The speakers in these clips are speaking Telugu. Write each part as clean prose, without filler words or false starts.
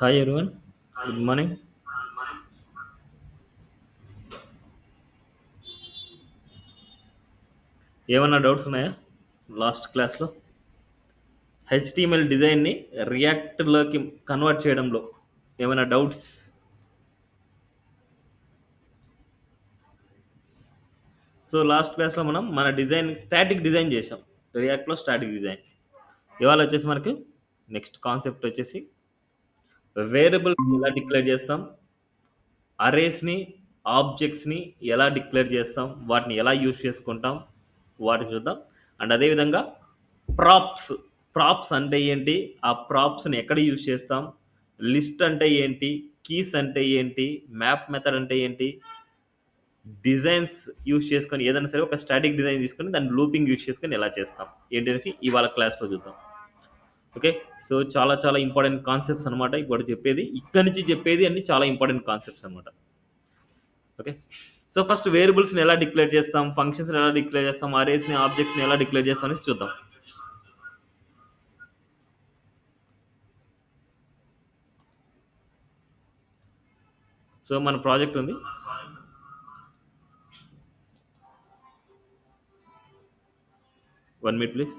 Hi everyone, good morning. ఏమన్నా డౌట్స్ ఉన్నాయా లాస్ట్ క్లాస్లో? హెచ్టిఎంఎల్ డిజైన్ని రియాక్ట్లోకి కన్వర్ట్ చేయడంలో ఏమైనా డౌట్స్? సో లాస్ట్ క్లాస్లో మనం మన డిజైన్ స్టాటిక్ డిజైన్ చేసాం, రియాక్ట్లో స్టాటిక్ డిజైన్. ఇవాళ వచ్చేసి మనకి నెక్స్ట్ కాన్సెప్ట్ వచ్చేసి వేరియబుల్ ఎలా డిక్లేర్ చేస్తాం, అరేస్ని ఆబ్జెక్ట్స్ని ఎలా డిక్లేర్ చేస్తాం, వాటిని ఎలా యూజ్ చేసుకుంటాం వాటిని చూద్దాం. అండ్ అదేవిధంగా ప్రాప్స్ ప్రాప్స్ అంటే ఏంటి, ఆ ప్రాప్స్ని ఎక్కడ యూజ్ చేస్తాం, లిస్ట్ అంటే ఏంటి, కీస్ అంటే ఏంటి, మ్యాప్ మెథడ్ అంటే ఏంటి, డిజైన్స్ యూజ్ చేసుకొని ఏదైనా సరే ఒక స్టాటిక్ డిజైన్ తీసుకొని దాన్ని లూపింగ్ యూజ్ చేసుకొని ఎలా చేస్తాం ఏంటి అనేసి ఇవాళ క్లాస్లో చూద్దాం. ఓకే, సో చాలా చాలా ఇంపార్టెంట్ కాన్సెప్ట్స్ అనమాట ఇప్పుడు చెప్పేది. ఇక్కడి నుంచి చెప్పేది అన్ని చాలా ఇంపార్టెంట్ కాన్సెప్ట్స్ అనమాట. ఓకే, సో ఫస్ట్ వేరియబుల్స్ని ఎలా డిక్లేర్ చేస్తాం, ఫంక్షన్స్ని ఎలా డిక్లేర్ చేస్తాం, అరేస్ని ఆబ్జెక్ట్స్ని ఎలా డిక్లేర్ చేస్తాం అనేసి చూద్దాం. సో మన ప్రాజెక్ట్ ఉంది, వన్ మినిట్ ప్లీజ్.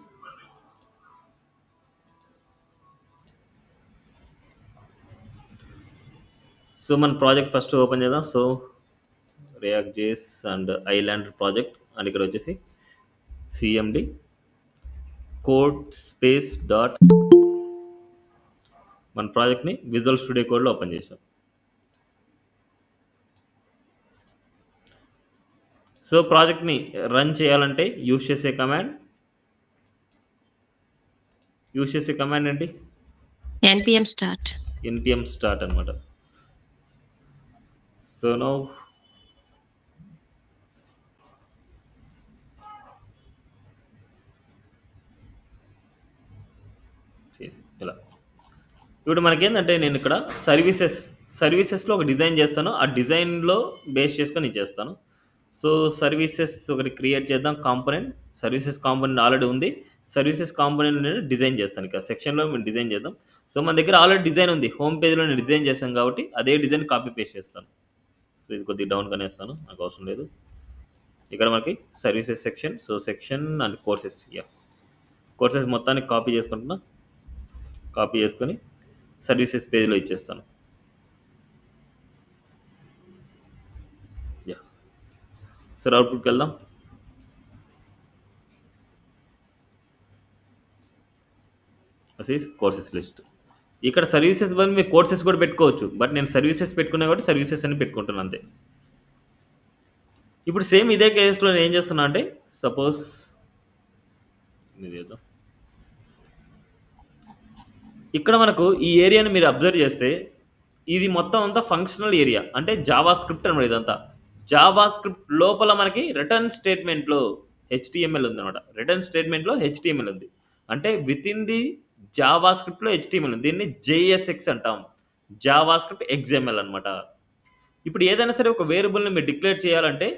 సో మన ప్రాజెక్ట్ ఫస్ట్ ఓపెన్ చేద్దాం. So react JS and island project, and ఇక్కడ వచ్చేసి సిఎండి కోడ్ స్పేస్ డాట్ మన ప్రాజెక్ట్ని విజువల్ స్టూడియో కోడ్లో ఓపెన్ చేసాం. సో ప్రాజెక్ట్ని రన్ చేయాలంటే యూజ్ చేసే కమాండ్ ఏంటి? npm start. npm స్టార్ట్ అనమాట. సో నో ఇలా ఇప్పుడు మనకేంటంటే నేను ఇక్కడ సర్వీసెస్లో ఒక డిజైన్ చేస్తాను, ఆ డిజైన్లో బేస్ చేసుకొని నేను చేస్తాను. సో సర్వీసెస్ ఒకటి క్రియేట్ చేద్దాం. సర్వీసెస్ కాంపోనెంట్ ఆల్రెడీ ఉంది. సర్వీసెస్ కాంపోనెంట్ నేను డిజైన్ చేస్తాను. ఇక్కడ సెక్షన్లో మేము డిజైన్ చేద్దాం. సో మన దగ్గర ఆల్రెడీ డిజైన్ ఉంది, హోమ్ పేజ్లో నేను డిజైన్ చేశాను కాబట్టి అదే డిజైన్ కాపీ పేస్ట్ చేస్తాను. సో ఇది కొద్దిగా డౌన్ కనేస్తాను, నాకు అవసరం లేదు. ఇక్కడ మనకి services section, so section and courses మొత్తానికి కాపీ చేసుకుంటున్నా. కాపీ చేసుకొని సర్వీసెస్ పేజ్లో ఇచ్చేస్తాను. సరే అవుట్పుట్కి వెళ్దాం. Courses list. ఇక్కడ సర్వీసెస్ బదులు మీరు కోర్సెస్ కూడా పెట్టుకోవచ్చు, బట్ నేను సర్వీసెస్ పెట్టుకున్నా కాబట్టి సర్వీసెస్ అని పెట్టుకుంటున్నాను అంతే. ఇప్పుడు సేమ్ ఇదే కేసులో నేను ఏం చేస్తున్నా అంటే, సపోజ్ ఇదేదో ఇక్కడ మనకు ఈ ఏరియాని మీరు అబ్జర్వ్ చేస్తే ఇది మొత్తం అంతా ఫంక్షనల్ ఏరియా, అంటే జావా స్క్రిప్ట్ అనమాట. ఇదంతా జావా స్క్రిప్ట్ లోపల మనకి రిటర్న్ స్టేట్మెంట్లో హెచ్టిఎంఎల్ ఉంది అనమాట. రిటర్న్ స్టేట్మెంట్లో హెచ్టిఎంఎల్ ఉంది, అంటే విత్ ఇన్ ది జావా స్క్రిప్ట్లో హెచ్టిఎంఎల్ ఉంది. దీన్ని జేఎస్ఎక్స్ అంటాం, జావా స్క్రిప్ట్ ఎగ్జామ్ఎల్ అనమాట. ఇప్పుడు ఏదైనా సరే ఒక వేరియబుల్ని మీరు డిక్లేర్ చేయాలంటే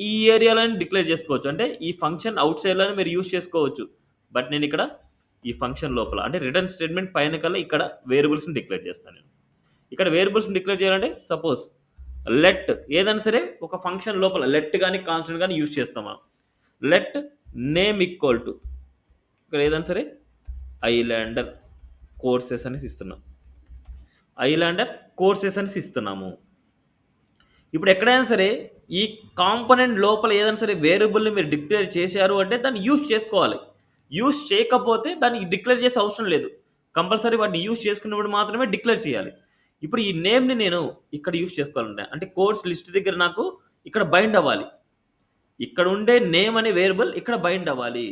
ఈ ఏరియాలోనే డిక్లేర్ చేసుకోవచ్చు, అంటే ఈ ఫంక్షన్ అవుట్ సైడ్లోనే మీరు యూజ్ చేసుకోవచ్చు. బట్ నేను ఇక్కడ ఈ ఫంక్షన్ లోపల, అంటే రిటర్న్ స్టేట్మెంట్ పైన కల్లా ఇక్కడ వేరియబుల్స్ని డిక్లేర్ చేస్తాను నేను. ఇక్కడ వేరియబుల్స్ని డిక్లేర్ చేయాలంటే సపోజ్ లెట్, ఏదైనా సరే ఒక ఫంక్షన్ లోపల లెట్ కానీ కాన్స్టెంట్ కానీ యూజ్ చేస్తాం మనం. లెట్ నేమ్ ఈక్వల్ టు ఇక్కడ ఏదైనా సరే ఐలాండర్ కోర్సెస్ అనేసి ఇస్తున్నాం. ఐలాండర్ కోర్సెస్ అనేసి ఇస్తున్నాము. ఇప్పుడు ఎక్కడైనా సరే ఈ కాంపోనెంట్ లోపల ఏదైనా సరే వేరియబుల్ని మీరు డిక్లేర్ చేశారు అంటే దాన్ని యూజ్ చేసుకోవాలి. యూజ్ చేయకపోతే దాన్ని డిక్లేర్ చేసే అవసరం లేదు. కంపల్సరీ వాటిని యూజ్ చేసుకున్నప్పుడు మాత్రమే డిక్లేర్ చేయాలి. ఇప్పుడు ఈ నేమ్ని నేను ఇక్కడ యూజ్ చేసుకోవాలంటే, అంటే కోర్స్ లిస్ట్ దగ్గర నాకు ఇక్కడ బైండ్ అవ్వాలి. ఇక్కడ ఉండే నేమ్ అనే వేరియబుల్ ఇక్కడ బైండ్ అవ్వాలి.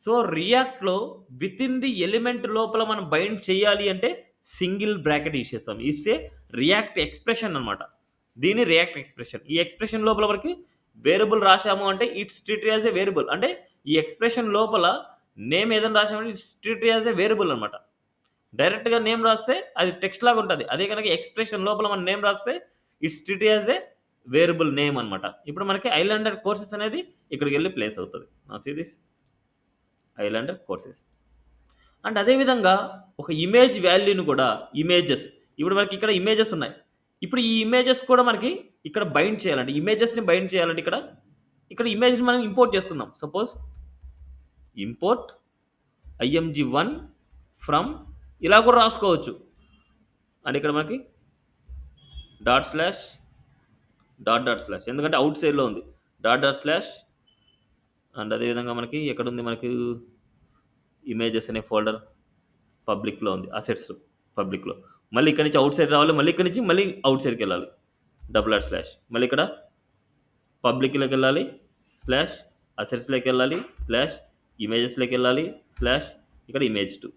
సో రియాక్ట్లో విత్ ఇన్ ది ఎలిమెంట్ లోపల మనం బైండ్ చేయాలి అంటే సింగిల్ బ్రాకెట్ యూజ్ చేస్తాం. ఇట్స్ ఏ రియాక్ట్ ఎక్స్ప్రెషన్ అనమాట. దీని రియాక్ట్ ఎక్స్ప్రెషన్. ఈ ఎక్స్ప్రెషన్ లోపల మనకి వేరియబుల్ రాశాము అంటే it's treated as a variable, అంటే ఈ ఎక్స్ప్రెషన్ లోపల నేమ్ ఏదైనా రాసామంటే it's treated as a variable అనమాట. డైరెక్ట్గా నేమ్ రాస్తే అది టెక్స్ట్ లాగా ఉంటుంది. అదే కనుక ఎక్స్ప్రెషన్ లోపల మనం నేమ్ రాస్తే it's treated as a variable name అనమాట. ఇప్పుడు మనకి ఐలాండర్ కోర్సెస్ అనేది ఇక్కడికి వెళ్ళి ప్లేస్ అవుతుంది. See this islander courses. And అదేవిధంగా ఒక ఇమేజ్ వాల్యూని కూడా ఇప్పుడు మనకి ఇక్కడ ఇమేజెస్ ఉన్నాయి. ఇప్పుడు ఈ ఇమేజెస్ కూడా మనకి ఇక్కడ బైండ్ చేయాలండి. ఇమేజెస్‌ని బైండ్ చేయాలంటే ఇక్కడ ఇమేజ్‌ని మనం ఇంపోర్ట్ చేసుకుందాం. సపోజ్ ఇంపోర్ట్ img1 ఫ్రమ్ ఇలా కూడా రాసుకోవచ్చు. అండ్ ఇక్కడ మనకి డాట్ స్లాష్ డాట్ స్లాష్ ఎందుకంటే ఔట్ సైడ్‌లో ఉంది. డాట్ స్లాష్ అండ్ అదేవిధంగా మనకి ఎక్కడుంది మనకు ఇమేజెస్ అనే ఫోల్డర్ పబ్లిక్‌లో ఉంది. అసెట్స్ పబ్లిక్‌లో. మళ్ళీ ఇక్కడి నుంచి ఔట్ సైడ్ రావాలి. మళ్ళీ ఇక్కడి నుంచి మళ్ళీ ఔట్ సైడ్‌కెళ్ళాలి. డాట్ స్లాష్ మళ్ళీ ఇక్కడ పబ్లిక్‌లోకెళ్ళాలి. స్లాష్ అసెట్స్‌లోకెళ్ళాలి. స్లాష్ ఇమేజెస్‌లోకెళ్ళాలి. స్లాష్ ఇక్కడ ఇమేజ్2.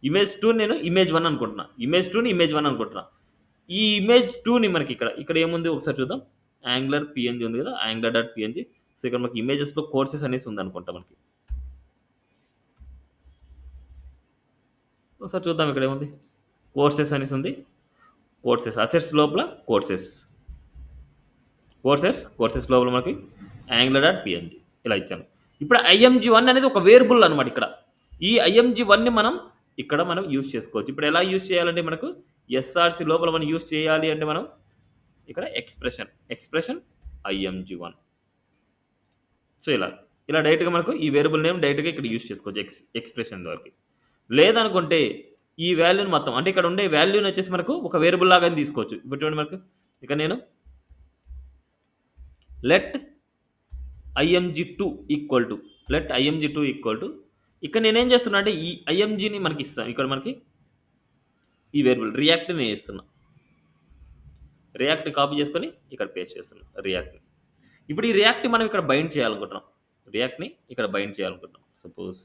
ఇమేజ్2 నేను ఇమేజ్1 అనుకుంటున్నా. ఇమేజ్2ని ఇమేజ్1 అనుకుంటున్నా. ఈ ఇమేజ్2ని మనకి ఇక్కడ ఏముంది ఒకసారి చూద్దాం. యాంగులర్ పీఎన్జీ ఉంది కదా! Angular dot PNG. సో, ఇక్కడ మనకి ఇమేజెస్‌లో కోర్సెస్ అనేసి ఉందనుకుంటా మనకి. ఒకసారి చూద్దాం ఇక్కడ ఏముంది. కోర్సెస్ అనేసి ఉంది. కోర్సెస్ అసెట్స్ లోపల కోర్సెస్ లోపల మనకి యాంగులర్ డాట్ పీఎన్జీ ఇలా ఇచ్చాను. ఇప్పుడు ఐఎంజీ1 అనేది ఒక వేరియబుల్ అనమాట ఇక్కడ. ఈ ఐఎంజీ1ని మనం యూజ్ చేసుకోవచ్చు. ఇప్పుడు ఎలా యూజ్ చేయాలంటే మనకు ఎస్ఆర్‌సి లోపల మనం యూజ్ చేయాలి అంటే మనం ఇక్కడ ఎక్స్‌ప్రెషన్ ఐఎంజీ1. సో, ఇలా డైరెక్ట్‌గా మనకు ఈ వేరియబుల్ నేమ్ డైరెక్ట్‌గా ఇక్కడ యూజ్ చేసుకోవచ్చు ఎక్స్‌ప్రెషన్ వరకి. లేదనుకుంటే ఈ వాల్యూని మొత్తం అంటే ఇక్కడ ఉండే వాల్యూని వచ్చేసి మనకు ఒక వేరియబుల్ లాగానే తీసుకోవచ్చు. ఇప్పుడు చూడండి మనకు ఇక్కడ నేను లెట్ img2 ఈక్వల్ టు ఇక్కడ నేనేం చేస్తున్నా అంటే ఈ imgని మనకి ఇస్తాను. ఇక్కడ మనకి ఈ వేరియబుల్ రియాక్ట్‌ని నేను ఇస్తున్నా. రియాక్ట్‌ని కాపీ చేసుకొని ఇక్కడ పేస్ట్ చేస్తున్నా రియాక్ట్‌ని. ఇప్పుడు ఈ రియాక్ట్‌ని మనం ఇక్కడ బైండ్ చేయాలనుకుంటున్నాం. సపోజ్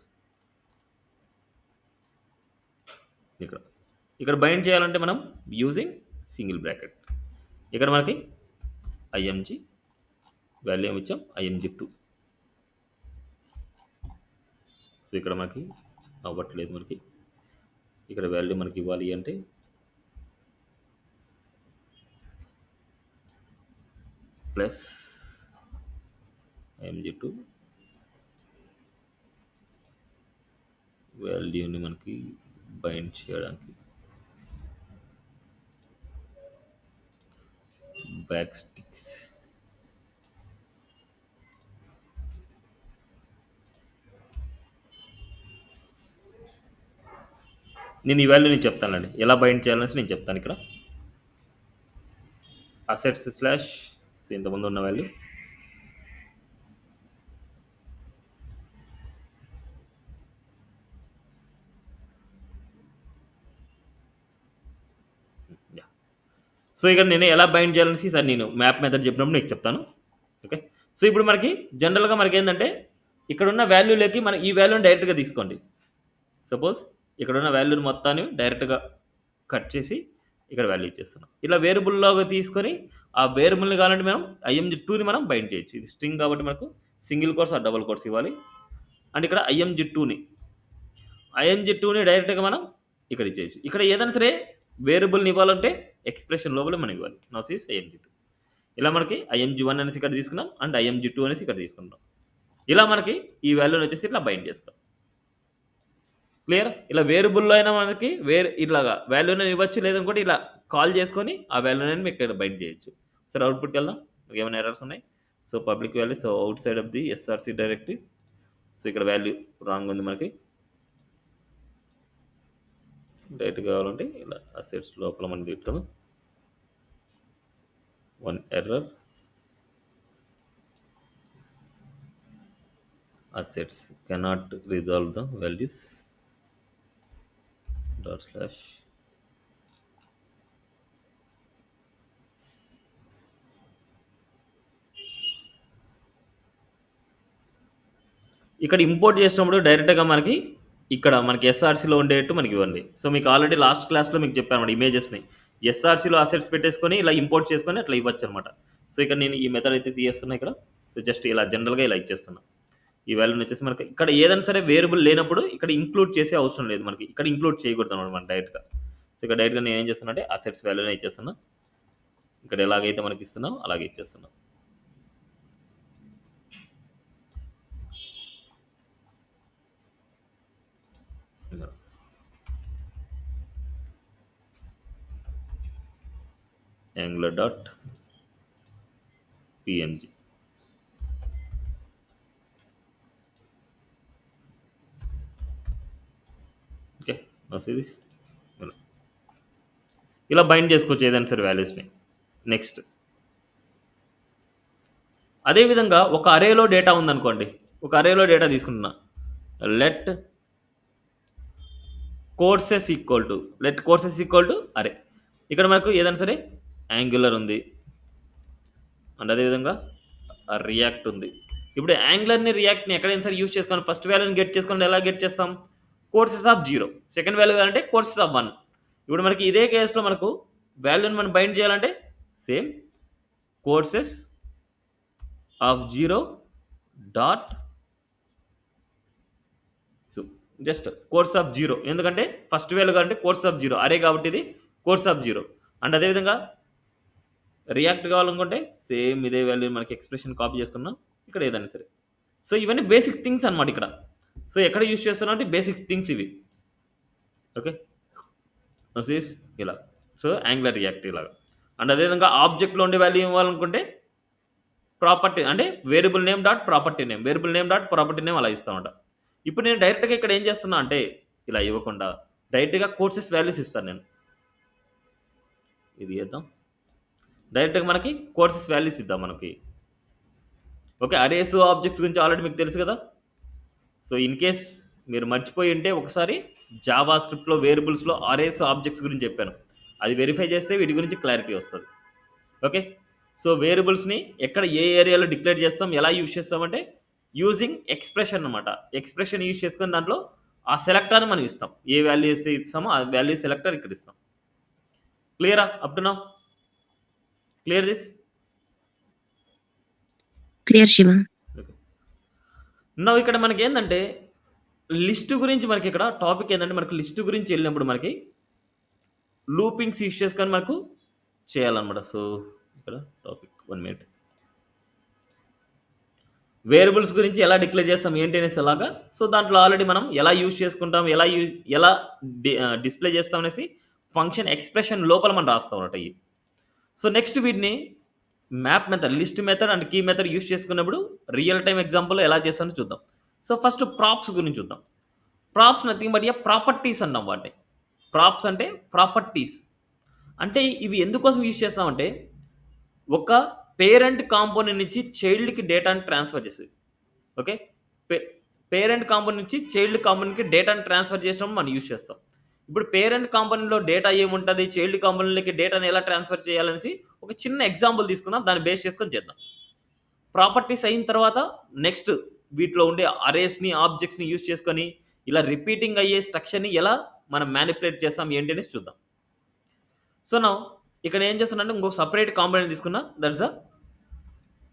ఇక్కడ బైండ్ చేయాలంటే మనం యూజింగ్ సింగిల్ బ్రాకెట్. ఇక్కడ మనకి img వాల్యూ ఏమి ఇచ్చాం img2. సో, ఇక్కడ మనకి అవ్వట్లేదు మనకి. ఇక్కడ వాల్యూ మనకి ఇవ్వాలి అంటే ప్లస్ img2 వాల్యూని మనకి బైండ్ చేయడానికి బ్యాక్ స్టిక్స్ నేను ఈ వాల్యూని చెప్తానండి. ఎలా బైండ్ చేయాలనేసి నేను చెప్తాను ఇక్కడ. అసెట్స్ స్లాష్ సో, ఇంతకుముందు ఉన్న వాల్యూ సో, ఇక్కడ నేను ఎలా బైండ్ చేయాలనేసి ఈసారి నేను మ్యాప్ మెథడ్ చెప్పినప్పుడు నీకు చెప్తాను. ఓకే. సో, ఇప్పుడు మనకి జనరల్‌గా మనకేందంటే ఇక్కడున్న వాల్యూలోకి మనం ఈ వాల్యూని డైరెక్ట్‌గా తీసుకోండి. సపోజ్ ఇక్కడున్న వాల్యూని మొత్తాన్ని డైరెక్ట్‌గా కట్ చేసి ఇక్కడ వాల్యూ ఇచ్చేస్తున్నాం. ఇలా వేరియబుల్‌లోకి తీసుకొని ఆ వేరియబుల్‌ని కావాలంటే మనం img2ని మనం బైండ్ చేయొచ్చు. ఇది స్ట్రింగ్ కాబట్టి మనకు single quotes or double quotes ఇవ్వాలి. అండ్ ఇక్కడ img2ని డైరెక్ట్‌గా మనం ఇక్కడ ఇచ్చేయచ్చు. ఇక్కడ ఏదైనా సరే వేరియబుల్‌ని ఇవ్వాలంటే ఎక్స్‌ప్రెషన్ లోపల మనం ఇవ్వాలి. Now sees img2. ఇలా మనకి img1 అనేసి ఇక్కడ తీసుకున్నాం. అండ్ img2 అనేసి ఇక్కడ తీసుకుంటాం. ఇలా మనకి ఈ వాల్యూని వచ్చేసి ఇట్లా బైండ్ చేస్తాం. క్లియర్? ఇలా వేరియబుల్‌లో అయినా మనకి ఇట్లాగా వాల్యూని ఇవ్వచ్చు. లేదనుకుంటే ఇలా కాల్ చేసుకొని ఆ వాల్యూని ఇక్కడ బైండ్ చేయొచ్చు. సరే అవుట్‌పుట్‌కి వెళ్దాం. ఏమైనా ఎర్రర్స్ ఉన్నాయి. So, public value so, out side of the SRC directory. So, ఇక్కడ వాల్యూ రాంగ్ ఉంది మనకి. డైరెక్ట్ కావాలంటే ఇలా అసెట్స్ లోపల మనం తిట్టాము. 1 error assets cannot resolve the values dot slash ఇక్కడ ఇంపోర్ట్ చేసినప్పుడు డైరెక్ట్‌గా ఇక్కడ మనకి ఎస్ఆర్‌సిలో ఉండేట్టు మనకి ఇవ్వండి. సో, మీకు ఆల్రెడీ లాస్ట్ క్లాస్‌లో మీకు చెప్పానన్నమాట ఇమేజెస్‌ని. ఎస్ఆర్‌సిలో అసెట్స్ పెట్టేసుకొని ఇలా ఇంపోర్ట్ చేసుకొని అట్లా ఇవ్వచ్చనమాట. సో, ఇక్కడ నేను ఈ మెథడ్ అయితే తీయేస్తున్నా ఇక్కడ. సో, జస్ట్ ఇలా జనరల్‌గా ఇలా ఇచ్చేస్తున్నా. ఈ వాల్యూని వచ్చేసి మనకి ఇక్కడ ఏదైనా సరే వేరియబుల్ లేనప్పుడు ఇక్కడ ఇంక్లూడ్ చేసే అవసరం లేదు మనకి. ఇక్కడ ఇంక్లూడ్ చేయకూడదనమాట మనం డైరెక్ట్‌గా. సో, ఇక్కడ డైరెక్ట్‌గా నేనేం చేస్తున్నా అంటే అసెట్స్ వాల్యూనే ఇచ్చేస్తున్నా. ఇక్కడ ఎలాగైతే మనకి ఇస్తున్నామో అలాగే ఇచ్చేస్తున్నా. angular dot png. Okay, now see this. ఇలా బైండ్ చేసుకోవచ్చు ఏదైనా సరే వాల్యూస్ని. నెక్స్ట్ అదేవిధంగా ఒక అరేలో డేటా ఉందనుకోండి, ఒక అరేలో డేటా తీసుకుంటున్నా. లెట్ కోర్సెస్ ఈక్వల్ టు అరే. ఇక్కడ మనకు ఏదైనా సరే యాంగులర్ ఉంది అండ్ అదేవిధంగా రియాక్ట్ ఉంది. ఇప్పుడు యాంగులర్ని రియాక్ట్ని ఎక్కడైనా సరే యూజ్ చేసుకొని ఫస్ట్ వాల్యూని గెట్ చేసుకొని ఎలా గెట్ చేస్తాం? కోర్సెస్ ఆఫ్ 0, సెకండ్ వాల్యూ కావాలంటే కోర్సెస్ ఆఫ్ 1. ఇప్పుడు మనకి ఇదే కేసులో మనకు వాల్యూని మనం బైండ్ చేయాలంటే same courses of 0 dot so just course of 0, ఎందుకంటే ఫస్ట్ వాల్యూ కావాలంటే కోర్స్ ఆఫ్ 0 అరే కాబట్టి ఇది కోర్స్ ఆఫ్ 0. అండ్ అదేవిధంగా రియాక్ట్ కావాలనుకుంటే సేమ్ ఇదే వాల్యూ మనకి ఎక్స్ప్రెషన్ కాపీ చేసుకున్నాం ఇక్కడ ఏదైనా సరే. సో ఇవన్నీ బేసిక్ థింగ్స్ అనమాట ఇక్కడ. సో ఎక్కడ యూజ్ చేస్తున్నాం అంటే బేసిక్ థింగ్స్ ఇవి. ఓకే, దిస్ ఇలా. సో యాంగులర్ రియాక్ట్ ఇలాగా. అండ్ అదేవిధంగా ఆబ్జెక్ట్లో ఉండే వాల్యూ ఇవ్వాలనుకుంటే ప్రాపర్టీ అంటే variable name dot property name అలా ఇస్తామంట. ఇప్పుడు నేను డైరెక్ట్గా ఇక్కడ ఏం చేస్తున్నా అంటే ఇలా ఇవ్వకుండా డైరెక్ట్గా కోర్సెస్ వాల్యూస్ ఇస్తాను నేను. ఇది చేద్దాం, డైరెక్ట్గా మనకి కోర్సెస్ వాల్యూస్ ఇద్దాం మనకి. ఓకే, అరేస్ ఆబ్జెక్ట్స్ గురించి ఆల్రెడీ మీకు తెలుసు కదా. సో ఇన్ కేస్ మీరు మర్చిపోయి ఉంటే ఒకసారి జావా స్క్రిప్ట్లో వేరియబుల్స్లో అరేస్ ఆబ్జెక్ట్స్ గురించి చెప్పాను, అది వెరిఫై చేస్తే వీటి గురించి క్లారిటీ వస్తుంది. ఓకే, సో వేరియబుల్స్ని ఎక్కడ ఏ ఏరియాలో డిక్లేర్ చేస్తాం, ఎలా యూజ్ చేస్తామంటే యూజింగ్ ఎక్స్ప్రెషన్ అనమాట. ఎక్స్ప్రెషన్ యూజ్ చేసుకుని దాంట్లో ఆ సెలెక్టర్ని మనం ఇస్తాం, ఏ వాల్యూ ఇస్తే ఇస్తామో ఆ వాల్యూ సెలెక్టర్ ఇక్కడ ఇస్తాం. క్లియరా up to now? Clear this? Clear, Shiva. Now ఇక్కడ మనకి ఏంటంటే లిస్ట్ గురించి మనకి ఇక్కడ టాపిక్ ఏంటంటే మనకి లిస్ట్ గురించి వెళ్ళినప్పుడు మనకి లూపింగ్స్ యూజ్ చేసుకొని మనకు చేయాలన్నమాట. సో ఇక్కడ టాపిక్ 1 మినిట్ వేరియబుల్స్ గురించి ఎలా డిక్లేర్ చేస్తాం ఏంటి అనేసి అలాగా. సో దాంట్లో ఆల్రెడీ మనం ఎలా యూజ్ చేసుకుంటాం, ఎలా డిస్ప్లే చేస్తాం అనేసి ఫంక్షన్ ఎక్స్ప్రెషన్ లోపల మనం రాస్తాం అన్నమాట ఇవి. సో నెక్స్ట్ వీటిని map method, list method and key method use చేసుకున్నప్పుడు రియల్ టైమ్ ఎగ్జాంపుల్లో ఎలా చేస్తానో చూద్దాం. సో ఫస్ట్ ప్రాప్స్ గురించి చూద్దాం. ప్రాప్స్ నథింగ్ బట్ ప్రాపర్టీస్ అన్నాం వాటిని. ప్రాప్స్ అంటే ప్రాపర్టీస్. అంటే ఇవి ఎందుకోసం యూజ్ చేస్తామంటే ఒక పేరెంట్ కాంపోనెంట్ నుంచి చైల్డ్కి డేటాని ట్రాన్స్ఫర్ చేసేది. ఓకే, పేరెంట్ కాంపోనెంట్ నుంచి చైల్డ్ కాంపోనెంట్కి డేటాని ట్రాన్స్ఫర్ చేసినప్పుడు మనం యూజ్ చేస్తాం. ఇప్పుడు పేరెంట్ కాంపోనెంట్లో డేటా ఏముంటుంది, చైల్డ్ కాంపోనెంట్కి డేటాని ఎలా ట్రాన్స్ఫర్ చేయాలనేసి ఒక చిన్న ఎగ్జాంపుల్ తీసుకుందాం, దాన్ని బేస్ చేసుకొని చేద్దాం. ప్రాపర్టీస్ అయిన తర్వాత నెక్స్ట్ వీటిలో ఉండే అరేస్ని ఆబ్జెక్ట్స్ని యూజ్ చేసుకొని ఇలా రిపీటింగ్ అయ్యే స్ట్రక్చర్ని ఎలా మనం మ్యానిపులేట్ చేస్తాం ఏంటి అనేసి చూద్దాం. సో నా ఇక్కడ ఏం చేస్తున్నా ఇంకొక సపరేట్ కాంపోనెంట్ తీసుకున్నా, దట్స్ అ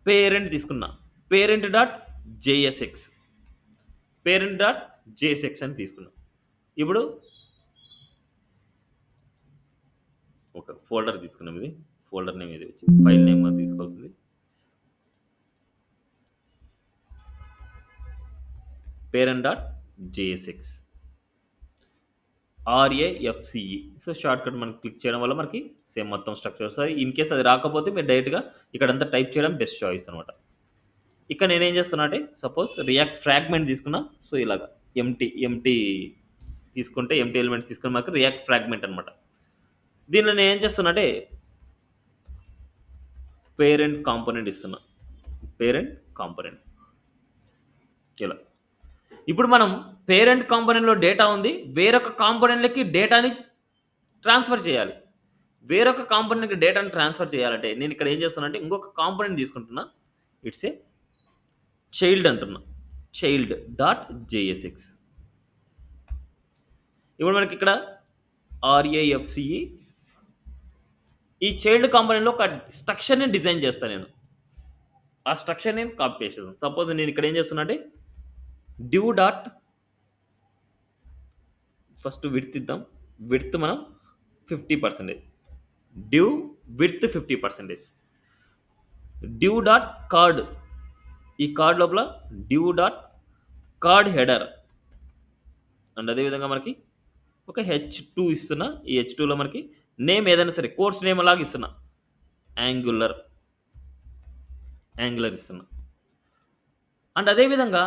పేరెంట్ తీసుకున్నా. పేరెంట్ డాట్ జేఎస్ఎక్స్ అని తీసుకున్నాం. ఇప్పుడు ఒక ఫోల్డర్ తీసుకున్నాం, ఇది ఫోల్డర్ నేమ్, ఇది వచ్చి ఫైల్ నేమ్ తీసుకోవాల్సింది parent dot JSX RAFCE. So short cut మనం క్లిక్ చేయడం వల్ల మనకి సేమ్ మొత్తం స్ట్రక్చర్ వస్తుంది. ఇన్ కేస్ అది రాకపోతే మీరు డైరెక్ట్గా ఇక్కడంతా టైప్ చేయడం బెస్ట్ చాయిస్ అనమాట. ఇక్కడ నేనేం చేస్తున్నా అంటే సపోజ్ రియాక్ట్ ఫ్రాగ్మెంట్ తీసుకున్నా. సో ఇలాగా ఎంటీ తీసుకుంటే ఎంటీ ఎలిమెంట్ తీసుకుని మనకు రియాక్ట్ ఫ్రాగ్మెంట్ అనమాట. దీనిలో నేను ఏం చేస్తున్నా అంటే పేరెంట్ కాంపోనెంట్ ఇస్తున్నా, పేరెంట్ కాంపోనెంట్ ఇలా. ఇప్పుడు మనం పేరెంట్ కాంపోనెంట్లో డేటా ఉంది, వేరొక కాంపోనెంట్లకి డేటాని ట్రాన్స్ఫర్ చేయాలి. వేరొక కాంపోనెంట్కి డేటాని ట్రాన్స్ఫర్ చేయాలంటే నేను ఇక్కడ ఏం చేస్తున్నా అంటే ఇంకొక కాంపోనెంట్ తీసుకుంటున్నా, ఇట్స్ ఏ చైల్డ్ అంటున్నా, చైల్డ్ డాట్ జేఎస్ఎక్స్. ఇప్పుడు మనకి ఇక్కడ RAFCE ఈ చైల్డ్ కాంపోనెంట్లో ఒక స్ట్రక్చర్ని డిజైన్ చేస్తాను నేను. ఆ స్ట్రక్చర్ నేను కాపీ చేసేదాను. సపోజ్ నేను ఇక్కడ ఏం చేస్తున్నా అంటే div డాట్ ఫస్ట్ విడ్త్ ఇద్దాం, విడ్త్ మనం 50%, div width 50%, div dot card, ఈ కార్డ్ లోపల div dot card header and అదేవిధంగా మనకి ఒక H2 ఇస్తున్నా. ఈ H2లో మనకి నేమ్ ఏదైనా సరే కోర్స్ నేమ్ అలాగా ఇస్తున్నా, యాంగులర్, యాంగులర్ ఇస్తున్నా. అండ్ అదే విధంగా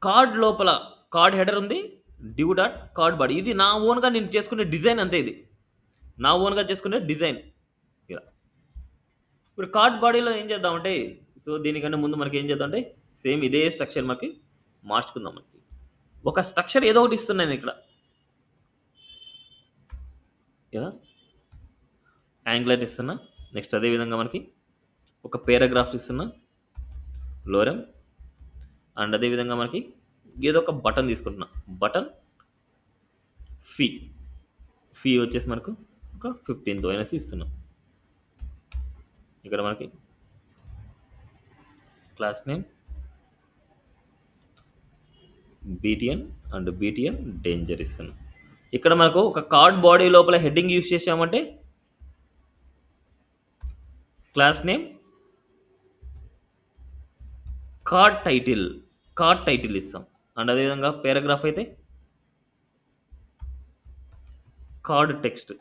కార్డ్ లోపల కార్డ్ హెడర్ ఉంది. Div dot card body. ఇది నా ఓన్‌గా నేను చేసుకునే డిజైన్ అంతే ఇది. నా ఓన్‌గా చేసుకునే డిజైన్. ఇలా. ఇప్పుడు కార్డ్ బాడీలో ఏం చేద్దామంటే, సో దీనికన్నా ముందు మనకేం చేద్దామంటే, సేమ్ ఇదే స్ట్రక్చర్ మనకి మార్చుకుందాం మనకి. ఒక స్ట్రక్చర్ ఏదో ఒకటి ఇస్తున్నా నేనిక్కడ. ఇలా యాంగులర్ ఇస్తున్నా. నెక్స్ట్ అదే విధంగా మనకి ఒక పారాగ్రాఫ్ ఇస్తున్నా. లోరెమ్. అండ్ అదే విధంగా మనకి ఏదో ఒక బటన్ తీసుకుంటున్నా. Button fee. ఫీ వచ్చేసి మనకు ఒక 15తో అనేసి ఇస్తున్నాం. ఇక్కడ మనకి class name BTN and BTN danger ఇస్తున్నాం. ఇక్కడ మనకు ఒక కార్డ్ బాడీ లోపల హెడ్డింగ్ యూజ్ చేసామంటే క్లాస్ నేమ్ కార్డ్ టైటిల్ ఇస్తాం. అండ్ అదేవిధంగా పారాగ్రాఫ్ అయితే కార్డ్ టెక్స్ట్.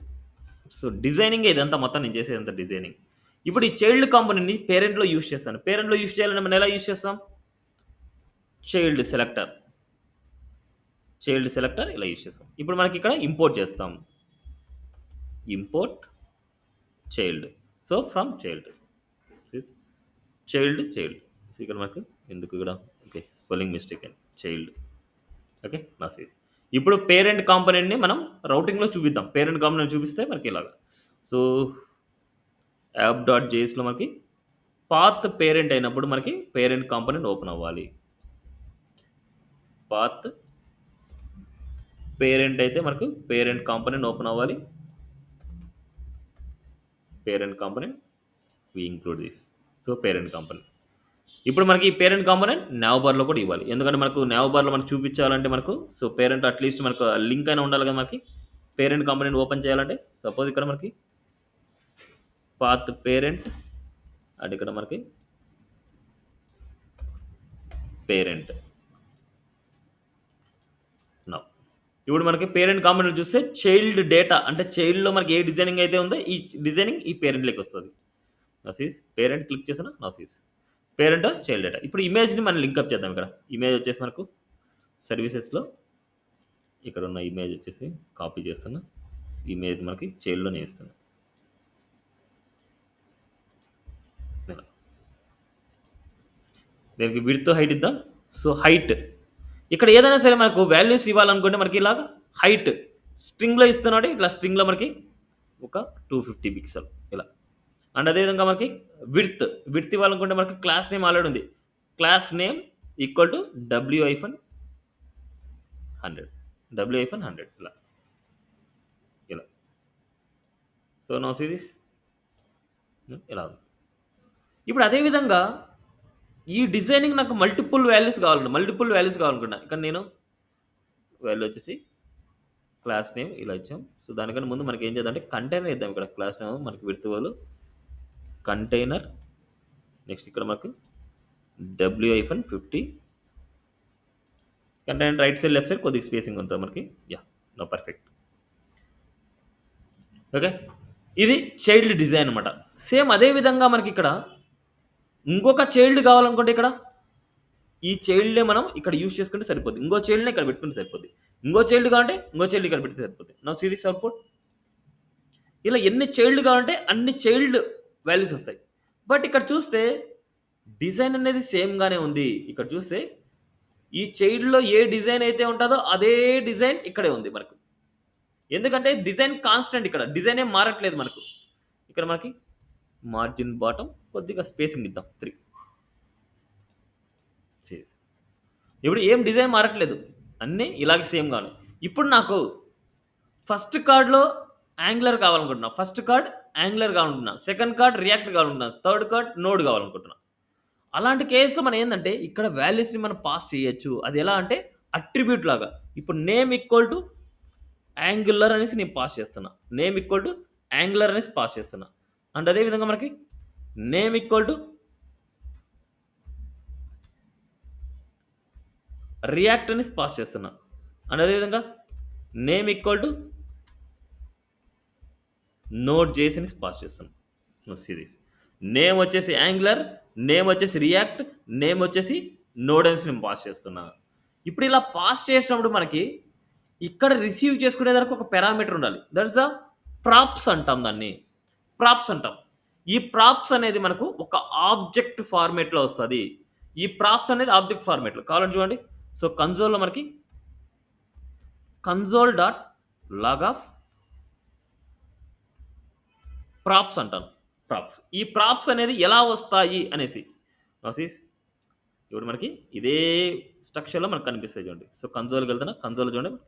సో డిజైనింగ్ ఇదంతా మొత్తం నేను చేసేదంతా డిజైనింగ్. ఇప్పుడు ఈ చైల్డ్ కాంపోనెంట్‌ని పేరెంట్‌లో యూజ్ చేస్తాను. పేరెంట్‌లో యూజ్ చేయాలంటే మనం ఎలా యూజ్ చేస్తాం? చైల్డ్ సెలెక్టర్ ఇలా యూజ్ చేస్తాం. ఇప్పుడు మనకి ఇక్కడ ఇంపోర్ట్ చేస్తాం. Import child. So from child. Child. So ఇక్కడ మనకు ఎందుకు ఇక్కడ ఓకే స్పెల్లింగ్ మిస్టేక్ అండి. చైల్డ్. ఓకే నా సేస్. ఇప్పుడు పేరెంట్ కాంపోనెంట్‌ని మనం రౌటింగ్‌లో చూపిద్దాం. పేరెంట్ కాంపోనెంట్ చూపిస్తే మనకి ఇలాగా. సో యాప్.js మనకి పాత్ పేరెంట్ అయినప్పుడు మనకి పేరెంట్ కాంపోనెంట్ ఓపెన్ అవ్వాలి. పాత్ పేరెంట్ అయితే మనకు పేరెంట్ కాంపోనెంట్ ఓపెన్ అవ్వాలి. Parent component we include this. So parent component. ఇప్పుడు మనకి ఈ పేరెంట్ కాంపోనెంట్ nav బార్‌లో కూడా ఇవ్వాలి. ఎందుకంటే మనకు nav బార్‌లో మనకు చూపించాలంటే మనకు సో పేరెంట్ అట్‌లీస్ట్ మనకు లింక్ అయినా ఉండాలి కదా మనకి. పేరెంట్ కాంపోనెంట్ ఓపెన్ చేయాలంటే సపోజ్ ఇక్కడ మనకి పాత్ పేరెంట్ అండ్ ఇక్కడ మనకి పేరెంట్. నౌ ఇప్పుడు మనకి పేరెంట్ కాంపోనెంట్ చూస్తే చైల్డ్ డేటా అంటే చైల్డ్‌లో మనకి ఏ డిజైనింగ్ అయితే ఉందో ఈ డిజైనింగ్ ఈ పేరెంట్‌లోకి వస్తది. నౌ సీస్ పేరెంట్ క్లిక్ చేసానా now sees parent child data. ఇప్పుడు ఇమేజ్‌ని మనం లింక్ అప్ చేద్దాం ఇక్కడ. ఇమేజ్ వచ్చేసి మనకు సర్వీసెస్‌లో ఇక్కడ ఉన్న ఇమేజ్ వచ్చేసి కాపీ చేస్తున్నా. ఇమేజ్ మనకి చైల్డ్‌లోనే ఇస్తున్నా. ఇలా. దీనికి విడ్త్ హైట్ ఇద్దాం. సో హైట్ ఇక్కడ ఏదైనా సరే మనకు వాల్యూస్ ఇవ్వాలనుకుంటే మనకి ఇలాగ హైట్ స్ట్రింగ్‌లో ఇస్తున్నాడు. ఇట్లా స్ట్రింగ్‌లో మనకి ఒక 250 పిక్సెల్ ఇలా. అండ్ అదేవిధంగా మనకి విడ్త్ ఇవ్వాలనుకుంటే మనకి క్లాస్ నేమ్ ఆల్రెడీ ఉంది. Class name equal to w-100 w-100 ఇలా. ఇలా. సో నౌ సీ దిస్ ఇలా ఉంది. ఇప్పుడు అదే విధంగా ఈ డిజైనింగ్ నాకు మల్టిపుల్ వాల్యూస్ కావాలనుకున్నా. ఇక్కడ నేను వాల్యూ వచ్చేసి క్లాస్ నేమ్ ఇలా ఇచ్చాం. సో దానికన్నా ముందు మనకి ఏం చేద్దాం అంటే కంటైనర్ ఇద్దాం. ఇక్కడ క్లాస్ నేమ్ మనకి విడ్త్ వాళ్ళు కంటైనర్. నెక్స్ట్ ఇక్కడ మనకు w-50 container right side left side కొద్దిగా స్పేసింగ్ ఉంటుంది మనకి. No perfect. ఓకే ఇది చైల్డ్ డిజైన్ అనమాట. సేమ్ అదే విధంగా మనకి ఇక్కడ ఇంకొక చైల్డ్ కావాలనుకుంటే ఇక్కడ ఈ చైల్డ్‌నే మనం ఇక్కడ యూజ్ చేసుకుంటే సరిపోద్ది. ఇంకో చైల్డ్‌ని ఇక్కడ పెట్టుకుంటే సరిపోద్ది. ఇంకో చైల్డ్ కావాలంటే ఇంకో చైల్డ్ ఇక్కడ పెడితే సరిపోద్ది. Now see this output. ఇలా ఎన్ని చైల్డ్ కావాలంటే అన్ని చైల్డ్ వాల్యూస్ వస్తాయి. బట్ ఇక్కడ చూస్తే డిజైన్ అనేది సేమ్‌గానే ఉంది. ఇక్కడ చూస్తే ఈ చైల్డ్‌లో ఏ డిజైన్ అయితే ఉంటదో అదే డిజైన్ ఇక్కడే ఉంది మనకు. ఎందుకంటే డిజైన్ కాన్స్టెంట్ ఇక్కడ. డిజైన్ ఏం మారట్లేదు మనకు. ఇక్కడ మనకి మార్జిన్ బాటమ్ కొద్దిగా స్పేసింగ్ ఇద్దాం 3. ఇప్పుడు ఏం డిజైన్ మారట్లేదు. అన్నీ ఇలాగే సేమ్‌గా ఉన్నాయి. ఇప్పుడు నాకు ఫస్ట్ కార్డ్‌లో యాంగులర్ కావాలనుకుంటున్నా. ఫస్ట్ కార్డ్ యాంగులర్ కావాలనుకుంటున్నా. సెకండ్ కార్డ్ రియాక్ట్ కావాలనుకుంటున్నా. థర్డ్ కార్డ్ నోడ్ కావాలనుకుంటున్నా. అలాంటి కేస్‌లో మనం ఏందంటే ఇక్కడ వాల్యూస్‌ని మనం పాస్ చేయొచ్చు. అది ఎలా అంటే అట్రిబ్యూట్ లాగా. ఇప్పుడు నేమ్ ఈక్వల్ టు యాంగులర్ అనేసి నేను పాస్ చేస్తున్నా. నేమ్ ఈక్వల్ టు యాంగులర్ అనేసి పాస్ చేస్తున్నా. అండ్ అదే విధంగా మనకి నేమ్ ఈక్వల్ టు రియాక్ట్ అనేసి పాస్ చేస్తున్నా. అండ్ అదే విధంగా name equal to node JS అనేసి పాస్ చేస్తున్నా. సిరీస్. నేమ్ వచ్చేసి యాంగులర్, నేమ్ వచ్చేసి రియాక్ట్, నేమ్ వచ్చేసి నోడ్ అనేసి నేను పాస్ చేస్తున్నా. ఇప్పుడు ఇలా పాస్ చేసినప్పుడు మనకి ఇక్కడ రిసీవ్ చేసుకునే దానికి ఒక పారామీటర్ ఉండాలి. దట్ ఇస్ ద ప్రాప్స్ అంటాం దాన్ని. ప్రాప్స్ అంటాం. ఈ ప్రాప్స్ అనేది మనకు ఒక ఆబ్జెక్ట్ ఫార్మాట్‌లో వస్తది. ఈ ప్రాప్స్ అనేది ఆబ్జెక్ట్ ఫార్మాట్‌లో కావాలంటే చూడండి. సో, కన్సోల్‌లో మనకి console dot log of props అంటాను. ప్రాప్స్. ఈ ప్రాప్స్ అనేది ఎలా వస్తాయి అనేసి. నోసీస్ ఇప్పుడు మనకి ఇదే స్ట్రక్చర్‌లో మనకు కనిపిస్తాయి చూడండి. సో, కన్సోల్‌కెళ్తున్నా. కన్సోల్‌లో చూడండి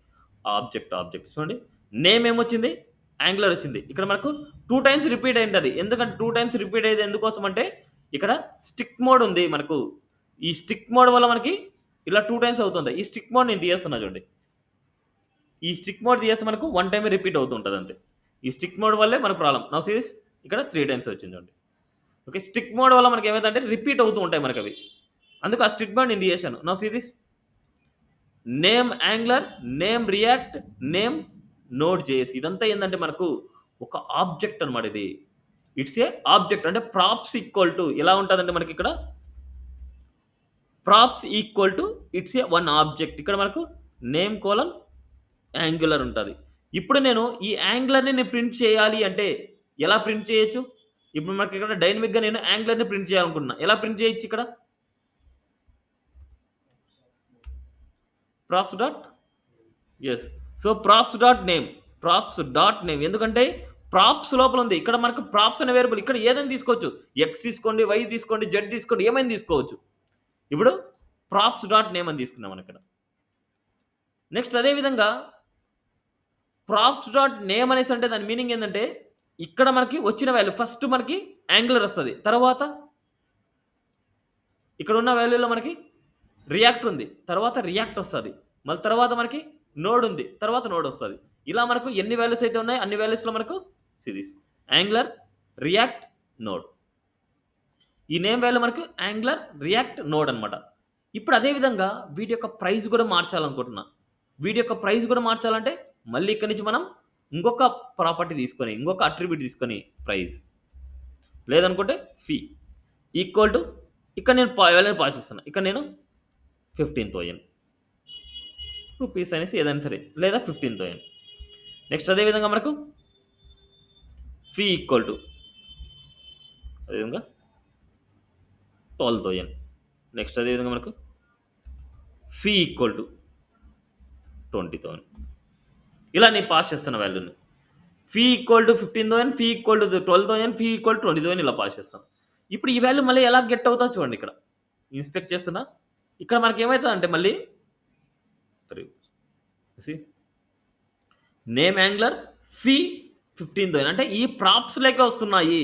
ఆబ్జెక్ట్ చూడండి. నేమ్ ఏమొచ్చింది? యాంగులర్ వచ్చింది. ఇక్కడ మనకు 2 టైమ్స్ రిపీట్ అయింటది. ఎందుకంటే 2 టైమ్స్ రిపీట్ అయ్యేది ఎందుకోసం అంటే ఇక్కడ స్టిక్ మోడ్ ఉంది మనకు. ఈ స్టిక్ మోడ్ వల్ల మనకి ఇలా 2 టైమ్స్ అవుతుంది. ఈ స్టిక్ మోడ్ నేను తీయేస్తున్నా చూడండి. ఈ స్టిక్ మోడ్ తీయేస్తే మనకు 1 టైమే రిపీట్ అవుతూ ఉంటది అంతే. ఈ స్టిక్ మోడ్ వల్లే మనకు ప్రాబ్లమ్. నౌ సీ దిస్ ఇక్కడ 3 టైమ్స్ వచ్చింది చూడండి. ఓకే. స్టిక్ మోడ్ వల్ల మనకి ఏమైందంటే రిపీట్ అవుతూ ఉంటాయి మనకవి. అందుకు ఆ స్టిక్ మోడ్ నేను తీయేశాను. Now see this name Angular, name React, name Node JS ఇదంతా ఏందంటే మనకు ఒక ఆబ్జెక్ట్ అనమాట ఇది. ఇట్స్ ఏ ఆబ్జెక్ట్ అంటే ప్రాప్స్ ఈక్వల్ టు ఎలా ఉంటదంటే మనకిక్కడ props equal to it's a one object. ఇక్కడ మనకు నేమ్ కోలన్ యాంగులర్ ఉంటది. ఇప్పుడు నేను ఈ యాంగులర్‌ని నేను ప్రింట్ చేయాలి అంటే ఎలా ప్రింట్ చేయొచ్చు? ఇప్పుడు మనకిక్కడ డైనమిక్‌గా నేను యాంగులర్‌ని ప్రింట్ చేయాలనుకుంటున్నా. ఎలా ప్రింట్ చేయొచ్చు ఇక్కడ? Props dot yes. So, props dot name. Props dot name. ఎందుకంటే ప్రాప్స్ లోపల ఉంది. ఇక్కడ మనకు ప్రాప్స్ అనే వేరియబుల్ ఇక్కడ ఏదైనా తీసుకోవచ్చు. ఎక్స్ తీసుకోండి, వై తీసుకోండి, జెడ్ తీసుకోండి ఏమైనా తీసుకోవచ్చు. ఇప్పుడు ప్రాప్స్ డాట్ నేమ్ అని తీసుకున్నాం మనం ఇక్కడ. నెక్స్ట్ అదే విధంగా ప్రాప్స్ డాట్ నేమ్ అనేసి అంటే దాని మీనింగ్ ఏందంటే ఇక్కడ మనకి వచ్చిన వాల్యూ ఫస్ట్ మనకి యాంగులర్ వస్తది. తర్వాత ఇక్కడ ఉన్న వాల్యూలో మనకి రియాక్ట్ ఉంది. తర్వాత రియాక్ట్ వస్తది. మళ్ళీ తర్వాత మనకి నోడ్ ఉంది. తర్వాత నోడ్ వస్తది. ఇలా మనకు ఎన్ని వాల్యూస్ అయితే ఉన్నాయో అన్ని వాల్యూస్‌లో మనకు సిరీస్ యాంగులర్, రియాక్ట్, నోడ్. ఈ నేమ్ వాల్యూ మనకు యాంగులర్, రియాక్ట్, నోడ్ అనమాట. ఇప్పుడు అదే విధంగా వీటి యొక్క ప్రైస్ కూడా మార్చాలనుకుంటున్నా. వీటి యొక్క ప్రైస్ కూడా మార్చాలంటే మళ్ళీ ఇక్కడి నుంచి మనం ఇంకొక ప్రాపర్టీ తీసుకొని, ఇంకొక అట్రిబ్యూట్ తీసుకొని ప్రైస్ లేదనుకుంటే ఫీ ఈక్వల్ టు ఇక్కడ నేను వాల్యూని పాస్ చేస్తున్నా. ఇక్కడ నేను 15,000 రూపీస్ అనేసి ఏదైనా సరే లేదా 15,000. నెక్స్ట్ అదే విధంగా మనకు ఫీ ఈక్వల్ టు అదేవిధంగా 12,000. నెక్స్ట్ అదే విధంగా మనకు ఫీ ఈక్వల్ టు 20,000. ఇలా నేను పాస్ చేస్తున్న వాల్యూని. Fee equal to 15,000, fee equal to 12,000, fee equal to 20,000 ఇలా పాస్ చేస్తాను. ఇప్పుడు ఈ వాల్యూ మళ్ళీ ఎలా గెట్ అవుతుందో చూడండి ఇక్కడ. ఇన్స్పెక్ట్ చేస్తున్నా. ఇక్కడ మనకేమైతదంటే మళ్ళీ సీ నేమ్ యాంగులర్, ఫీ 15,000 అంటే ఈ ప్రాప్స్ లెక్క వస్తున్నాయి.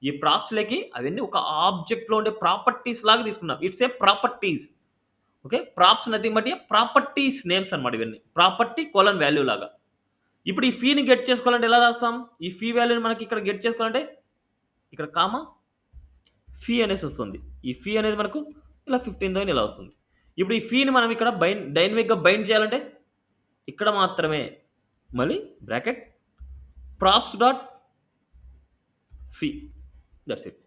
ఈ ప్రాప్స్ లెక్కి అవన్నీ ఒక ఆబ్జెక్ట్‌లో ఉండే ప్రాపర్టీస్ లాగా తీసుకున్నాం. It's a properties. Okay. Props nothing but a properties names అన్నమాట ఇవన్నీ. ప్రాపర్టీ కోలన్ వాల్యూ లాగా. ఇప్పుడు ఈ ఫీని గెట్ చేసుకోవాలంటే ఎలా రాస్తాం? ఈ ఫీ వాల్యూని మనకి ఇక్కడ గెట్ చేసుకోవాలంటే ఇక్కడ కామా ఫీ అనేసి వస్తుంది. ఈ ఫీ అనేది మనకు ఇలా 15,000 ఇలా వస్తుంది. ఇప్పుడు ఈ ఫీని మనం ఇక్కడ డైనమిక్‌గా బైండ్ చేయాలంటే ఇక్కడ మాత్రమే మళ్ళీ bracket props dot fee that's it.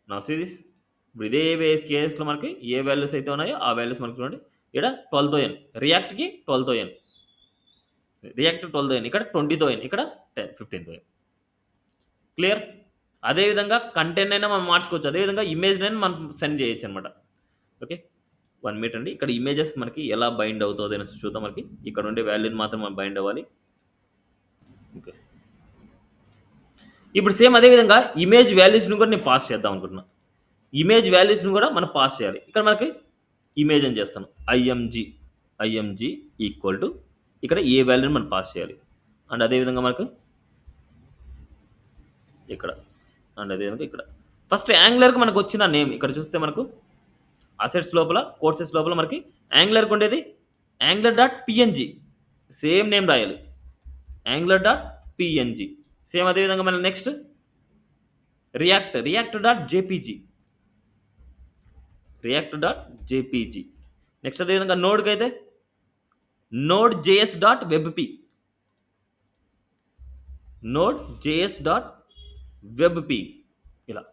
Now see this ఇప్పుడు ఇదే కేస్‌లో మనకి ఏ వాల్యూస్ అయితే ఉన్నాయో ఆ వాల్యూస్ మనకు చూడండి. ఇక్కడ 12,000 రియాక్ట్‌కి 12,000 రియాక్ట్ 12,000 ఇక్కడ 20,000 ఇక్కడ 15,000 క్లియర్. అదే విధంగా కంటెంట్ అయినా మనం మార్చుకోవచ్చు. అదే విధంగా ఇమేజ్‌నైనా మనం సెండ్ చేయొచ్చనమాట. ఓకే. 1 మినిట్ అండి. ఇక్కడ ఇమేజెస్ మనకి ఎలా బైండ్ అవుతదో అనేసి చూద్దాం మనకి. ఇక్కడ ఉండే వాల్యూని మాత్రం మనం బైండ్ అవ్వాలి. ఓకే. ఇప్పుడు సేమ్ అదే విధంగా ఇమేజ్ వాల్యూస్‌ని కూడా నేను పాస్ చేద్దాం అనుకుంటున్నా. ఇమేజ్ వాల్యూస్‌ని కూడా మనం పాస్ చేయాలి. ఇక్కడ మనకి ఇమేజ్ అని చేస్తాను. ఐఎంజీ ఈక్వల్ టు ఇక్కడ ఏ వాల్యూని మనం పాస్ చేయాలి. అండ్ అదే విధంగా మనకు ఇక్కడ అండ్ అదే విధంగా ఇక్కడ ఫస్ట్ యాంగులర్‌కి మనకు వచ్చిన నేమ్ ఇక్కడ చూస్తే మనకు అసెట్స్ లోపల కోర్సెస్ లోపల మనకి యాంగులర్‌కి ఉండేది angular dot PNG same name రాయాలి. యాంగులర్ డాట్ పీఎన్జీ సేమ్ అదే విధంగా మళ్ళీ next react dot JPG next అదే విధంగా నోడ్‌కి అయితే నోడ్ జేఎస్ డాట్ వెబ్‌పీ ఇలా.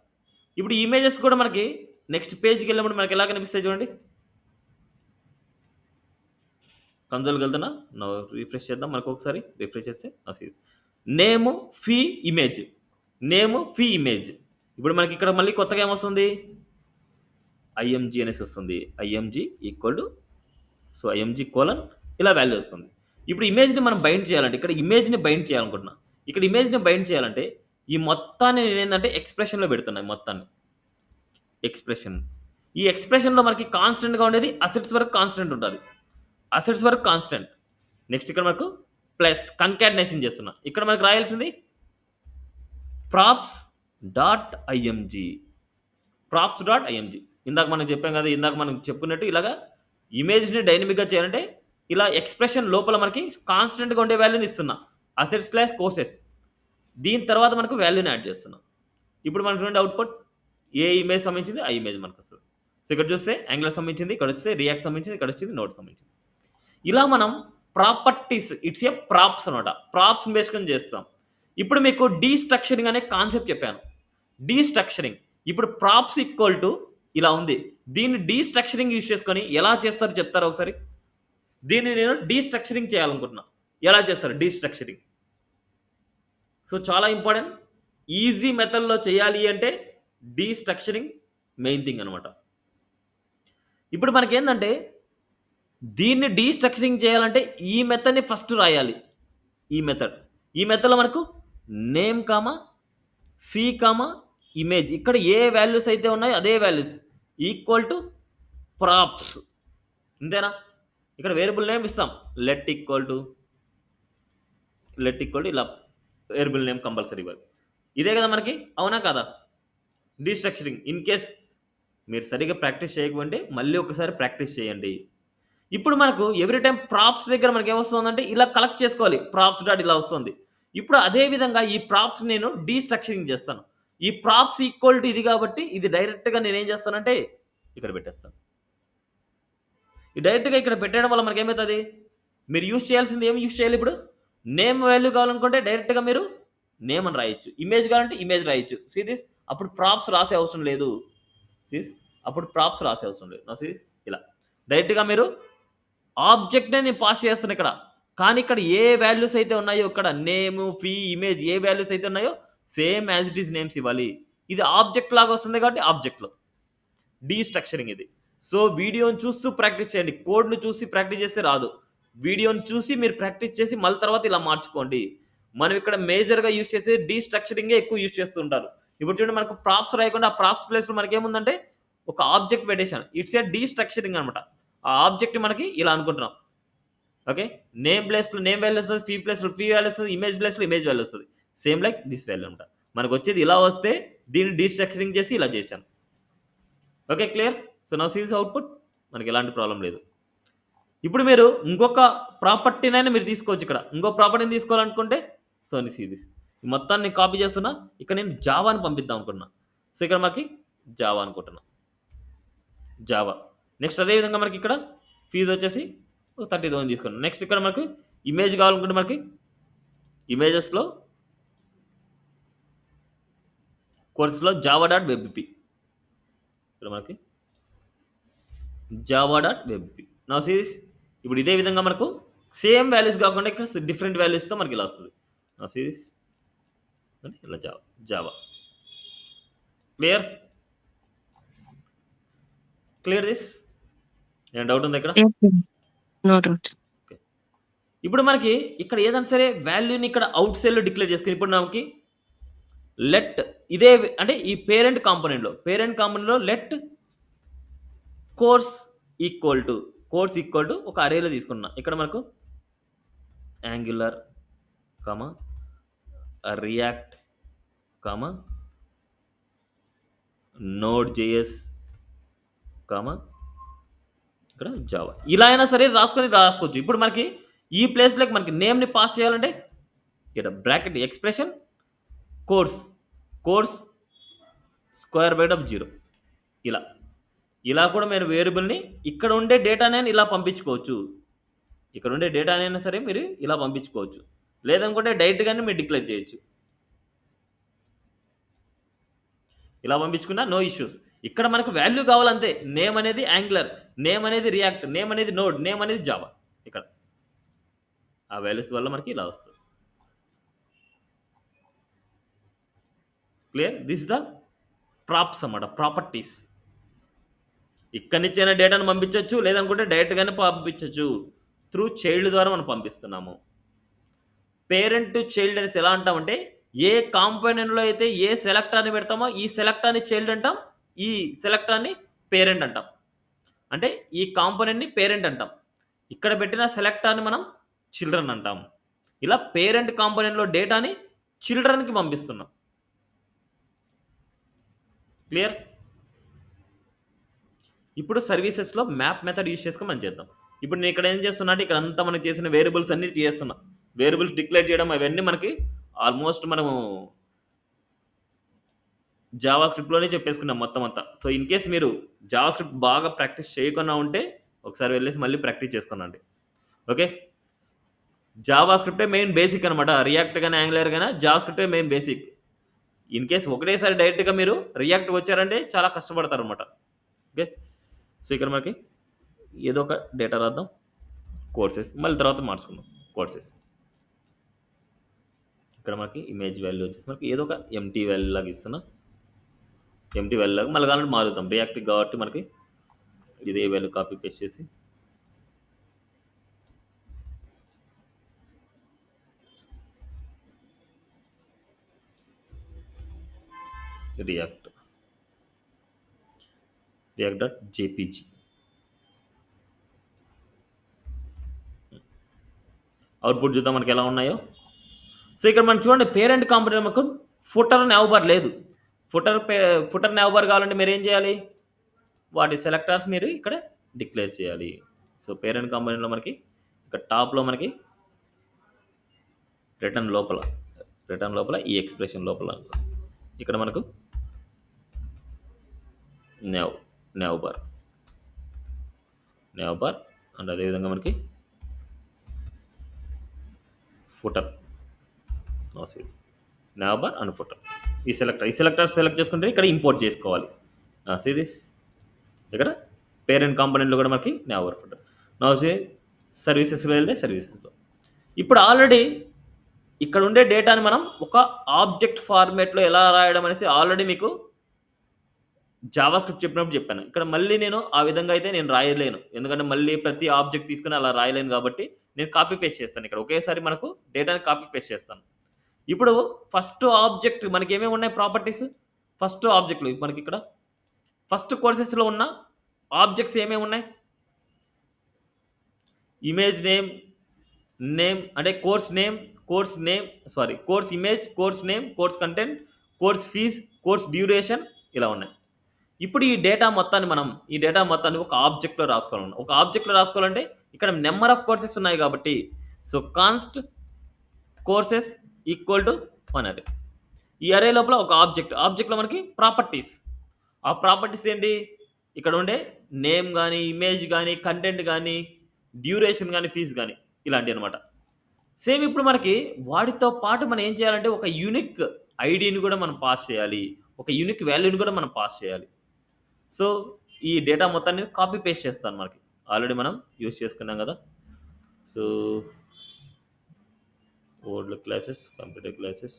ఇప్పుడు ఈ ఇమేజెస్ కూడా మనకి నెక్స్ట్ పేజ్‌కెళ్ళినప్పుడు మనకి ఎలా కనిపిస్తాయి చూడండి. కన్సోల్‌కెళ్తున్నా. నౌ రిఫ్రెష్ చేద్దాం మనకొకసారి. రిఫ్రెష్ చేస్తే sees name fee image. Name fee image. ఇప్పుడు మనకిక్కడ మళ్ళీ కొత్తగా ఏమొస్తుంది? ఐఎంజీ అనేసి వస్తుంది. IMG equal to IMG colon ఇలా వాల్యూ వస్తుంది. ఇప్పుడు ఇమేజ్‌ని మనం బైండ్ చేయాలంటే ఇక్కడ ఇమేజ్‌ని బైండ్ చేయాలనుకుంటున్నా. ఇక్కడ ఇమేజ్‌ని బైండ్ చేయాలంటే ఈ మొత్తాన్ని నేనేందంటే ఎక్స్‌ప్రెషన్‌లో పెడుతున్నా ఈ మొత్తాన్ని. ఎక్స్‌ప్రెషన్. ఈ ఎక్స్‌ప్రెషన్‌లో మనకి కాన్స్టెంట్‌గా ఉండేది అసెట్స్ వరకు కాన్స్టెంట్ ఉంటది. అసెట్స్ వరకు కాన్స్టెంట్. నెక్స్ట్ ఇక్కడ మనకు ప్లస్ కంకాటినేషన్ చేస్తున్నా. ఇక్కడ మనకు రాయాల్సింది props dot IMG. Props dot IMG. ఇందాక మనం చెప్పాం కదా! ఇందాక మనం చెప్పుకున్నట్టు ఇలాగా ఇమేజ్‌ని డైనమిక్‌గా చేయాలంటే ఇలా ఎక్స్‌ప్రెషన్ లోపల మనకి కాన్స్టెంట్‌గా ఉండే వాల్యూని ఇస్తున్నా. Assets slash courses. దీని తర్వాత మనకు వాల్యూని యాడ్ చేస్తున్నాం. ఇప్పుడు మనకు చూడండి అవుట్‌పుట్ ఏ ఇమేజ్ సంబంధించింది ఆ ఇమేజ్ మనకొస్తది. సో, ఇక్కడ చూస్తే యాంగులర్ సంబంధించింది, ఇక్కడొస్తే రియాక్ట్ సంబంధించింది, ఇక్కడొచ్చింది నోడ్ సంబంధించింది. ఇలా మనం ప్రాపర్టీస్ ఇట్స్ ఏ ప్రాప్స్ అనమాట. ప్రాప్స్‌ని బేసుకొని చేస్తాం. ఇప్పుడు మీకు డీస్ట్రక్చరింగ్ అనే కాన్సెప్ట్ చెప్పాను. డీస్ట్రక్చరింగ్. ఇప్పుడు ప్రాప్స్ ఈక్వల్ టు ఇలా ఉంది. దీన్ని డీస్ట్రక్చరింగ్ యూజ్ చేసుకొని ఎలా చేస్తారో చెప్తారా ఒకసారి? దీన్ని నేను డీస్ట్రక్చరింగ్ చేయాలనుకుంటున్నా. ఎలా చేస్తారు డీస్ట్రక్చరింగ్? సో, చాలా ఇంపార్టెంట్. ఈజీ మెథడ్‌లో చేయాలి అంటే డీస్ట్రక్చరింగ్ మెయిన్ థింగ్ అనమాట. ఇప్పుడు మనకేందంటే దీన్ని డీస్ట్రక్చరింగ్ చేయాలంటే ఈ మెథడ్‌ని ఫస్ట్ రాయాలి. ఈ మెథడ్. ఈ మెథడ్‌లో మనకు name comma, fee comma, image ఇక్కడ ఏ వాల్యూస్ అయితే ఉన్నాయో అదే వాల్యూస్ ఈక్వల్ టు ప్రాప్స్. అంతేనా? ఇక్కడ వేరియబుల్ నేమ్ ఇస్తాం. లెట్ ఈక్వల్ టు ఇలా వేరియబుల్ నేమ్ కంపల్సరీ ఇవ్వాలి. ఇదే కదా మనకి అవునా కాదా? డీస్ట్రక్చరింగ్. ఇన్ కేస్ మీరు సరిగ్గా ప్రాక్టీస్ చేయకపోతే మళ్ళీ ఒకసారి ప్రాక్టీస్ చేయండి. ఇప్పుడు మనకు ఎవ్రీ టైమ్ ప్రాప్స్ దగ్గర మనకేమొస్తుందంటే ఇలా కలెక్ట్ చేసుకోవాలి. ప్రాప్స్ డాట్ ఇలా వస్తుంది. ఇప్పుడు అదే విధంగా ఈ ప్రాప్స్ నేను డీస్ట్రక్చరింగ్ చేస్తాను. ఈ ప్రాప్స్ ఈక్వల్ టు ఇది కాబట్టి ఇది డైరెక్ట్‌గా నేనేం చేస్తానంటే ఇక్కడ పెట్టేస్తాను. ఈ డైరెక్ట్‌గా ఇక్కడ పెట్టేయడం వల్ల మనకేమైతది? మీరు యూజ్ చేయాల్సింది ఏమి యూజ్ చేయాలి ఇప్పుడు? నేమ్ వాల్యూ కావాలనుకుంటే డైరెక్ట్‌గా మీరు నేమ్ అని రాయొచ్చు. ఇమేజ్ కావాలంటే ఇమేజ్ రాయొచ్చు. సీ థిస్ అప్పుడు ప్రాప్స్ రాసే అవసరం లేదు. సీ థిస్ అప్పుడు ప్రాప్స్ రాసే అవసరం లేదు. నౌ సీ థిస్ ఇలా. డైరెక్ట్‌గా మీరు ఆబ్జెక్ట్‌నే నేను పాస్ చేస్తున్నా ఇక్కడ. కానీ ఇక్కడ ఏ వాల్యూస్ అయితే ఉన్నాయో ఇక్కడ నేమ్, ఫీ, ఇమేజ్ ఏ వాల్యూస్ అయితే ఉన్నాయో same as it is names ఇవ్వాలి. ఇది ఆబ్జెక్ట్ లాగా వస్తుంది కాబట్టి ఆబ్జెక్ట్‌లో. డీస్ట్రక్చరింగ్ ఇది. సో, వీడియోని చూస్తూ ప్రాక్టీస్ చేయండి. కోడ్‌ని చూసి ప్రాక్టీస్ చేస్తే రాదు. వీడియోని చూసి మీరు ప్రాక్టీస్ చేసి మళ్ళీ తర్వాత ఇలా మార్చుకోండి. మనం ఇక్కడ మేజర్‌గా యూజ్ చేసేది డీస్ట్రక్చరింగే ఎక్కువ యూజ్ చేస్తూ ఉంటారు. ఇప్పుడు చూడండి మనకు ప్రాప్స్ రాయకుండా ఆ ప్రాప్స్ ప్లేస్‌లో మనకేముందంటే ఒక ఆబ్జెక్ట్ పెట్టేసాను. ఇట్స్ ఎ డీస్ట్రక్చరింగ్ అనమాట. ఆ ఆబ్జెక్ట్ మనకి ఇలా అనుకుంటున్నాం. ఓకే. నేమ్ ప్లేస్‌లో నేమ్ వాల్యూ వస్తది. ఫీ ప్లేస్‌లో ఫీ వాల్యూ వస్తది. ఇమేజ్ ప్లేస్‌లో ఇమేజ్ వాల్యూ వస్తది. సేమ్ లైక్ థిస్ వాల్యూ అనమాట. మనకొచ్చేది ఇలా వస్తే దీన్ని డీస్ట్రక్చరింగ్ చేసి ఇలా చేశాను. Okay. Clear? So, now see this output. మనకి ఎలాంటి ప్రాబ్లమ్ లేదు. ఇప్పుడు మీరు ఇంకొక ప్రాపర్టీనైనా మీరు తీసుకోవచ్చు ఇక్కడ. ఇంకో ప్రాపర్టీని తీసుకోవాలనుకుంటే సో, సీ దిస్. ఈ మొత్తాన్ని కాపీ చేస్తున్నా. ఇక్కడ నేను జావాని పంపిద్దాం అనుకుంటున్నా. సో, ఇక్కడ మనకి జావా అనుకుంటున్నా. జావా. నెక్స్ట్ అదే విధంగా మనకి ఇక్కడ ఫీజ్ వచ్చేసి 30,000 తీసుకున్నాం. నెక్స్ట్ ఇక్కడ మనకి ఇమేజ్ కావాలనుకుంటే మనకి ఇమేజెస్‌లో కోర్స్‌లో జావా డాట్ వెబ్‌పీ. ఇక్కడ మనకి Java dot WebP. Now see this. ఇప్పుడు ఇదే విధంగా మనకు సేమ్ వాల్యూస్ కాకుండా ఇక్కడ డిఫరెంట్ వాల్యూస్‌తో మనకి ఇలా వస్తది. Now see this. ఇలా జావా. క్లియర్? Clear this? ఏమైనా డౌట్ ఉందా ఇక్కడ? Yes, sir. No doubts. Okay. ఇప్పుడు మనకి ఇక్కడ ఏదైనా సరే వాల్యూని ఇక్కడ ఔట్ సైడ్‌లో డిక్లేర్ చేసుకొని ఇప్పుడు మనకి లెట్ ఇదే అంటే ఈ పేరెంట్ కాంపోనెంట్‌లో లెట్ కోర్స్ ఈక్వల్ టు ఒక అరేలో తీసుకున్నా. ఇక్కడ మనకు Angular, comma, React, comma, Node JS, comma, ఇక్కడ జావా. ఇలా అయినా సరే రాసుకోవచ్చు. ఇప్పుడు మనకి ఈ ప్లేస్‌లోకి మనకి నేమ్‌ని పాస్ చేయాలంటే ఇక్కడ bracket expression course square bracket of 0 ఇలా. ఇలా కూడా మీరు వేరియబుల్‌ని ఇక్కడ ఉండే డేటానైనా ఇలా పంపించుకోవచ్చు. ఇక్కడ ఉండే డేటానైనా సరే మీరు ఇలా పంపించుకోవచ్చు. లేదనుకుంటే డైరెక్ట్‌గానే మీరు డిక్లేర్ చేయొచ్చు. ఇలా పంపించుకున్నా నో ఇష్యూస్. ఇక్కడ మనకు వాల్యూ కావాలంతే. నేమ్ అనేది యాంగులర్, నేమ్ అనేది రియాక్ట్, నేమ్ అనేది నోడ్, నేమ్ అనేది జావా. ఇక్కడ ఆ వాల్యూస్ వల్ల మనకి ఇలా వస్తుంది. క్లియర్? దిస్ ద ప్రాప్స్ అన్నమాట, ప్రాపర్టీస్. ఇక్కడి నుంచైనా డేటాను పంపించొచ్చు, లేదనుకుంటే డైరెక్ట్‌గానే పంపించొచ్చు. త్రూ చైల్డ్ ద్వారా మనం పంపిస్తున్నాము. పేరెంట్ టు చైల్డ్ అనేసి ఎలా అంటామంటే, ఏ కాంపోనెంట్‌లో అయితే ఏ సెలెక్టర్‌ని పెడతామో, ఈ సెలెక్టర్‌ని చైల్డ్ అంటాం. ఈ సెలెక్టర్‌ని పేరెంట్ అంటాం. అంటే ఈ కాంపోనెంట్‌ని పేరెంట్ అంటాం. ఇక్కడ పెట్టిన సెలెక్టర్‌ని మనం చిల్డ్రన్ అంటాం. ఇలా పేరెంట్ కాంపోనెంట్‌లో డేటాని చిల్డ్రన్‌కి పంపిస్తున్నాం. క్లియర్? ఇప్పుడు సర్వీసెస్‌లో మ్యాప్ మెథడ్ యూజ్ చేసుకొని మనం చేద్దాం. ఇప్పుడు నేను ఇక్కడ ఏం చేస్తున్నా అంటే, ఇక్కడంతా మనం చేసిన వేరియబుల్స్ అన్నీ చేస్తున్నా. వేరియబుల్స్ డిక్లేర్ చేయడం అవన్నీ మనకి ఆల్మోస్ట్ మనము జావా స్క్రిప్ట్‌లోనే చెప్పేసుకున్నాం మొత్తం అంతా. సో, ఇన్ కేస్ మీరు జావా స్క్రిప్ట్ బాగా ప్రాక్టీస్ చేయకుండా ఉంటే, ఒకసారి వెళ్ళేసి మళ్ళీ ప్రాక్టీస్ చేసుకోనండి. ఓకే. జావా స్క్రిప్టే మెయిన్ బేసిక్ అనమాట. రియాక్ట్ గాని, యాంగులర్ గాని జావా స్క్రిప్టే మెయిన్ బేసిక్. ఇన్ కేస్ ఒకటేసారి డైరెక్ట్‌గా మీరు రియాక్ట్‌కి వచ్చారంటే చాలా కష్టపడతారనమాట. ఓకే. సో, ఇక్కడ మనకి ఏదో ఒక డేటా రాద్దాం. కోర్సెస్ మళ్ళీ తర్వాత మార్చుకుందాం. కోర్సెస్. ఇక్కడ మనకి ఇమేజ్ వాల్యూ వచ్చేసి మనకి ఏదో ఒక ఎంప్టీ వాల్యూ లాగా ఇస్తున్నా. ఎంప్టీ వాల్యూ లాగా మళ్ళీ కావాలంటే మారుద్దాం. రియాక్ట్ కాబట్టి మనకి ఇదే వాల్యూ కాపీ పేస్ట్ చేసి రియాక్ట్ డాట్ జేపీజీ. అవుట్పుట్ చూద్దాం మనకి ఎలా ఉన్నాయో. సో, ఇక్కడ మనం చూడండి పేరెంట్ కాంపోనెంట్ మనకు ఫుటర్ నావ్ బార్ లేదు. ఫుటర్ నావ్ బార్ కావాలంటే మీరు ఏం చేయాలి? వాటి సెలెక్టర్స్ మీరు ఇక్కడ డిక్లేర్ చేయాలి. సో, పేరెంట్ కాంపోనెంట్‌లో మనకి ఇక్కడ టాప్‌లో మనకి రిటర్న్ లోపల ఈ ఎక్స్‌ప్రెషన్ లోపల ఇక్కడ మనకు నావ్ బార్ అండ్ అదేవిధంగా మనకి footer nav bar and footer. ఈ సెలెక్టర్ సెలెక్ట్ చేసుకుంటే ఇక్కడ ఇంపోర్ట్ చేసుకోవాలి. సీ దిస్ ఇక్కడ పేరెంట్ కాంపోనెంట్‌లో కూడా మనకి nav bar footer. Now see సర్వీసెస్‌లో వెళ్తే సర్వీసెస్‌లో. ఇప్పుడు ఆల్రెడీ ఇక్కడ ఉండే డేటాని మనం ఒక ఆబ్జెక్ట్ ఫార్మాట్‌లో ఎలా రాయడం అనేసి ఆల్రెడీ మీకు జావా స్క్రిప్ట్ చెప్పినప్పుడు చెప్పాను. ఇక్కడ మళ్ళీ నేను ఆ విధంగా అయితే నేను రాయలేను. ఎందుకంటే మళ్ళీ ప్రతి ఆబ్జెక్ట్ తీసుకొని అలా రాయలేను కాబట్టి నేను కాపీ పేస్ట్ చేస్తాను. ఇక్కడ ఒకేసారి మనకు డేటాని కాపీ పేస్ట్ చేస్తాను. ఇప్పుడు ఫస్ట్ ఆబ్జెక్ట్ మనకి ఏమేమి ఉన్నాయి ప్రాపర్టీస్? ఫస్ట్ ఆబ్జెక్ట్‌లు మనకి ఇక్కడ ఫస్ట్ కోర్సెస్‌లో ఉన్న ఆబ్జెక్ట్స్ ఏమేమి ఉన్నాయి? ఇమేజ్ నేమ్ అంటే course image, course name, course content, course fees, course duration ఇలా ఉన్నాయి. ఇప్పుడు ఈ డేటా మొత్తాన్ని ఒక ఆబ్జెక్ట్‌లో రాసుకోవాలన్న. ఒక ఆబ్జెక్ట్‌లో రాసుకోవాలంటే ఇక్కడ నంబర్ ఆఫ్ కోర్సెస్ ఉన్నాయి కాబట్టి so, const courses equal to 1 అరే. ఈ అరే లోపల ఒక ఆబ్జెక్ట్‌లో మనకి ప్రాపర్టీస్. ఆ ప్రాపర్టీస్ ఏంటి? ఇక్కడ ఉండే నేమ్ గాని, ఇమేజ్ గాని, కంటెంట్ గాని, డ్యూరేషన్ గాని, ఫీజ్ గాని ఇలాంటియన్నమాట. సేమ్ ఇప్పుడు మనకి వాటితో పాటు మనం ఏం చేయాలంటే ఒక యూనిక్ ఐడీని కూడా మనం పాస్ చేయాలి. ఒక యూనిక్ వాల్యూని కూడా మనం పాస్ చేయాలి. సో, ఈ డేటా మొత్తాన్ని కాపీ పేస్ట్ చేస్తాను మనకి. ఆల్రెడీ మనం యూజ్ చేసుకున్నాం కదా! So, old classes, computer classes.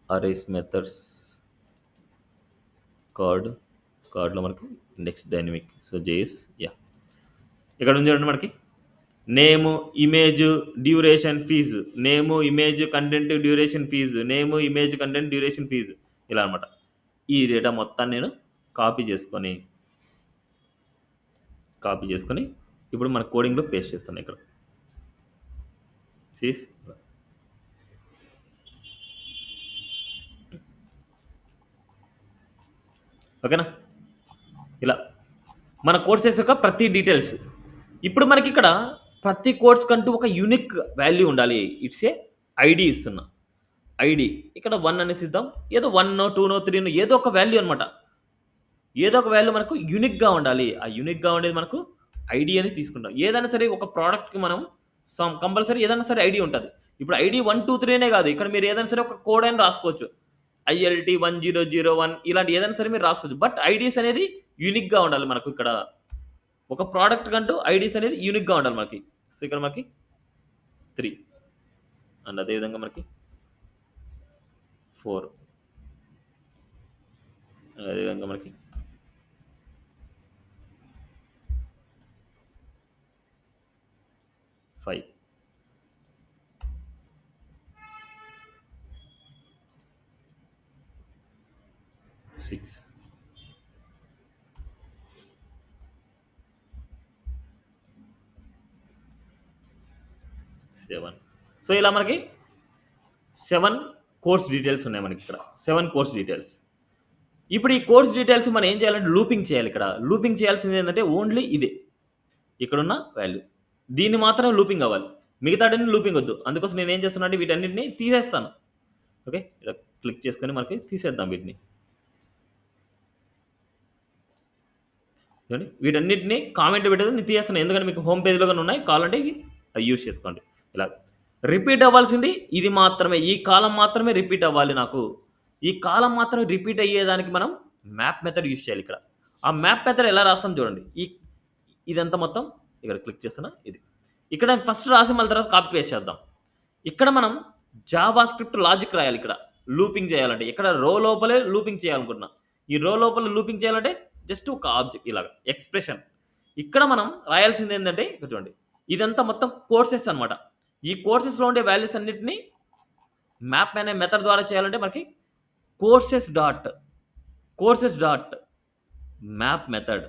Arrays methods కార్డ్‌లో మనకి ఇండెక్స్ డైనమిక్. సో, జేఎస్ ఇక్కడ ఉంది చూడండి మనకి నేము, ఇమేజ్, డ్యూరేషన్, ఫీజు. నేము, ఇమేజ్, కంటెంట్, డ్యూరేషన్, ఫీజు. నేము, ఇమేజ్, కంటెంట్, డ్యూరేషన్, ఫీజు ఇలా అనమాట. ఈ డేటా మొత్తాన్ని నేను కాపీ చేసుకొని ఇప్పుడు మన కోడింగ్‌లో పేస్ట్ చేస్తాను ఇక్కడ. సీస్ ఓకేనా? ఇలా మన కోర్సెస్ యొక్క ప్రతి డీటెయిల్స్. ఇప్పుడు మనకిక్కడ ప్రతి కోర్స్ కంటూ ఒక యూనిక్ వాల్యూ ఉండాలి. ఇట్స్ ఏ ఐడీ ఇస్తున్నా. ఐడీ ఇక్కడ 1 అనేసి ఇద్దాం. ఏదో 1నో, 2నో, 3నో ఏదో ఒక వాల్యూ అనమాట. ఏదో ఒక వాల్యూ మనకు యూనిక్‌గా ఉండాలి. ఆ యూనిక్‌గా ఉండేది మనకు ఐడీ అనేసి తీసుకుంటాం. ఏదైనా సరే ఒక ప్రోడక్ట్‌కి మనం కంపల్సరీ ఏదైనా సరే ఐడీ ఉంటది. ఇప్పుడు ఐడీ 1, 2, 3 అనే కాదు. ఇక్కడ మీరు ఏదైనా సరే ఒక కోడ్ అని రాసుకోవచ్చు. ఐఎల్‌టీ 1001 ఇలాంటి ఏదైనా సరే మీరు రాసుకోవచ్చు. బట్ ఐడీస్ అనేది యూనిక్‌గా ఉండాలి మనకు ఇక్కడ. ఒక ప్రొడక్ట్ కంటూ ఐడీస్ అనేది యూనిక్‌గా ఉండాలి మనకి. సో, ఇక్కడ మనకి 3 అండ్ అదే విధంగా మనకి 4 అదే విధంగా మనకి 5 6 7 సో, ఇలా మనకి 7 కోర్స్ డీటెయిల్స్ ఉన్నాయి మనకిక్కడ. 7 కోర్స్ డీటెయిల్స్. ఇప్పుడు ఈ కోర్స్ డీటెయిల్స్ మనం ఏం చేయాలంటే లూపింగ్ చేయాలి ఇక్కడ. లూపింగ్ చేయాల్సింది ఏంటంటే ఓన్లీ ఇదే. ఇక్కడున్న వాల్యూ. దీన్ని మాత్రం లూపింగ్ అవ్వాలి. మిగతాటన్ని లూపింగ్ వద్దు. అందుకోసం నేనేం చేస్తున్నా అంటే వీటన్నిటిని తీసేస్తాను. ఓకే. ఇలా క్లిక్ చేసుకొని మనకి తీసేద్దాం వీటిని. చూడండి వీటన్నిటిని కామెంట్ పెట్టేది నేను తీసేస్తున్నాను. ఎందుకంటే మీకు హోమ్ పేజ్‌లో గాని ఉన్నాయి. కావాలంటే అవి యూజ్ చేసుకోండి. ఇలా రిపీట్ అవ్వాల్సింది ఇది మాత్రమే. ఈ కాలమ్ మాత్రమే రిపీట్ అవ్వాలి నాకు. ఈ కాలమ్ మాత్రం రిపీట్ అయ్యేదానికి మనం మ్యాప్ మెథడ్ యూజ్ చేయాలి ఇక్కడ. ఆ మ్యాప్ మెథడ్ ఎలా రాస్తాం చూడండి. ఇదంతా మొత్తం ఇక్కడ క్లిక్ చేస్తున్నా ఇది. ఇక్కడ ఫస్ట్ రాసి మళ్ళీ తర్వాత కాపీ పేస్ట్ చేద్దాం. ఇక్కడ మనం జావా స్క్రిప్ట్ లాజిక్ రాయాలి ఇక్కడ. లూపింగ్ చేయాలంటే. ఇక్కడ రో లోపలే లూపింగ్ చేయాలనుకుంటున్నా. ఈ రో లోపల లూపింగ్ చేయాలంటే జస్ట్ ఒక ఆబ్జెక్ట్ ఇలాగ ఎక్స్‌ప్రెషన్. ఇక్కడ మనం రాయాల్సింది ఏందంటే ఇక్కడ చూడండి. ఇదంతా మొత్తం కోర్సెస్ అన్నమాట. ఈ కోర్సెస్‌లో ఉండే వాల్యూస్ అన్నిటిని మ్యాప్ అనే మెథడ్ ద్వారా చేయాలంటే మనకి కోర్సెస్ డాట్ మ్యాప్ మెథడ్.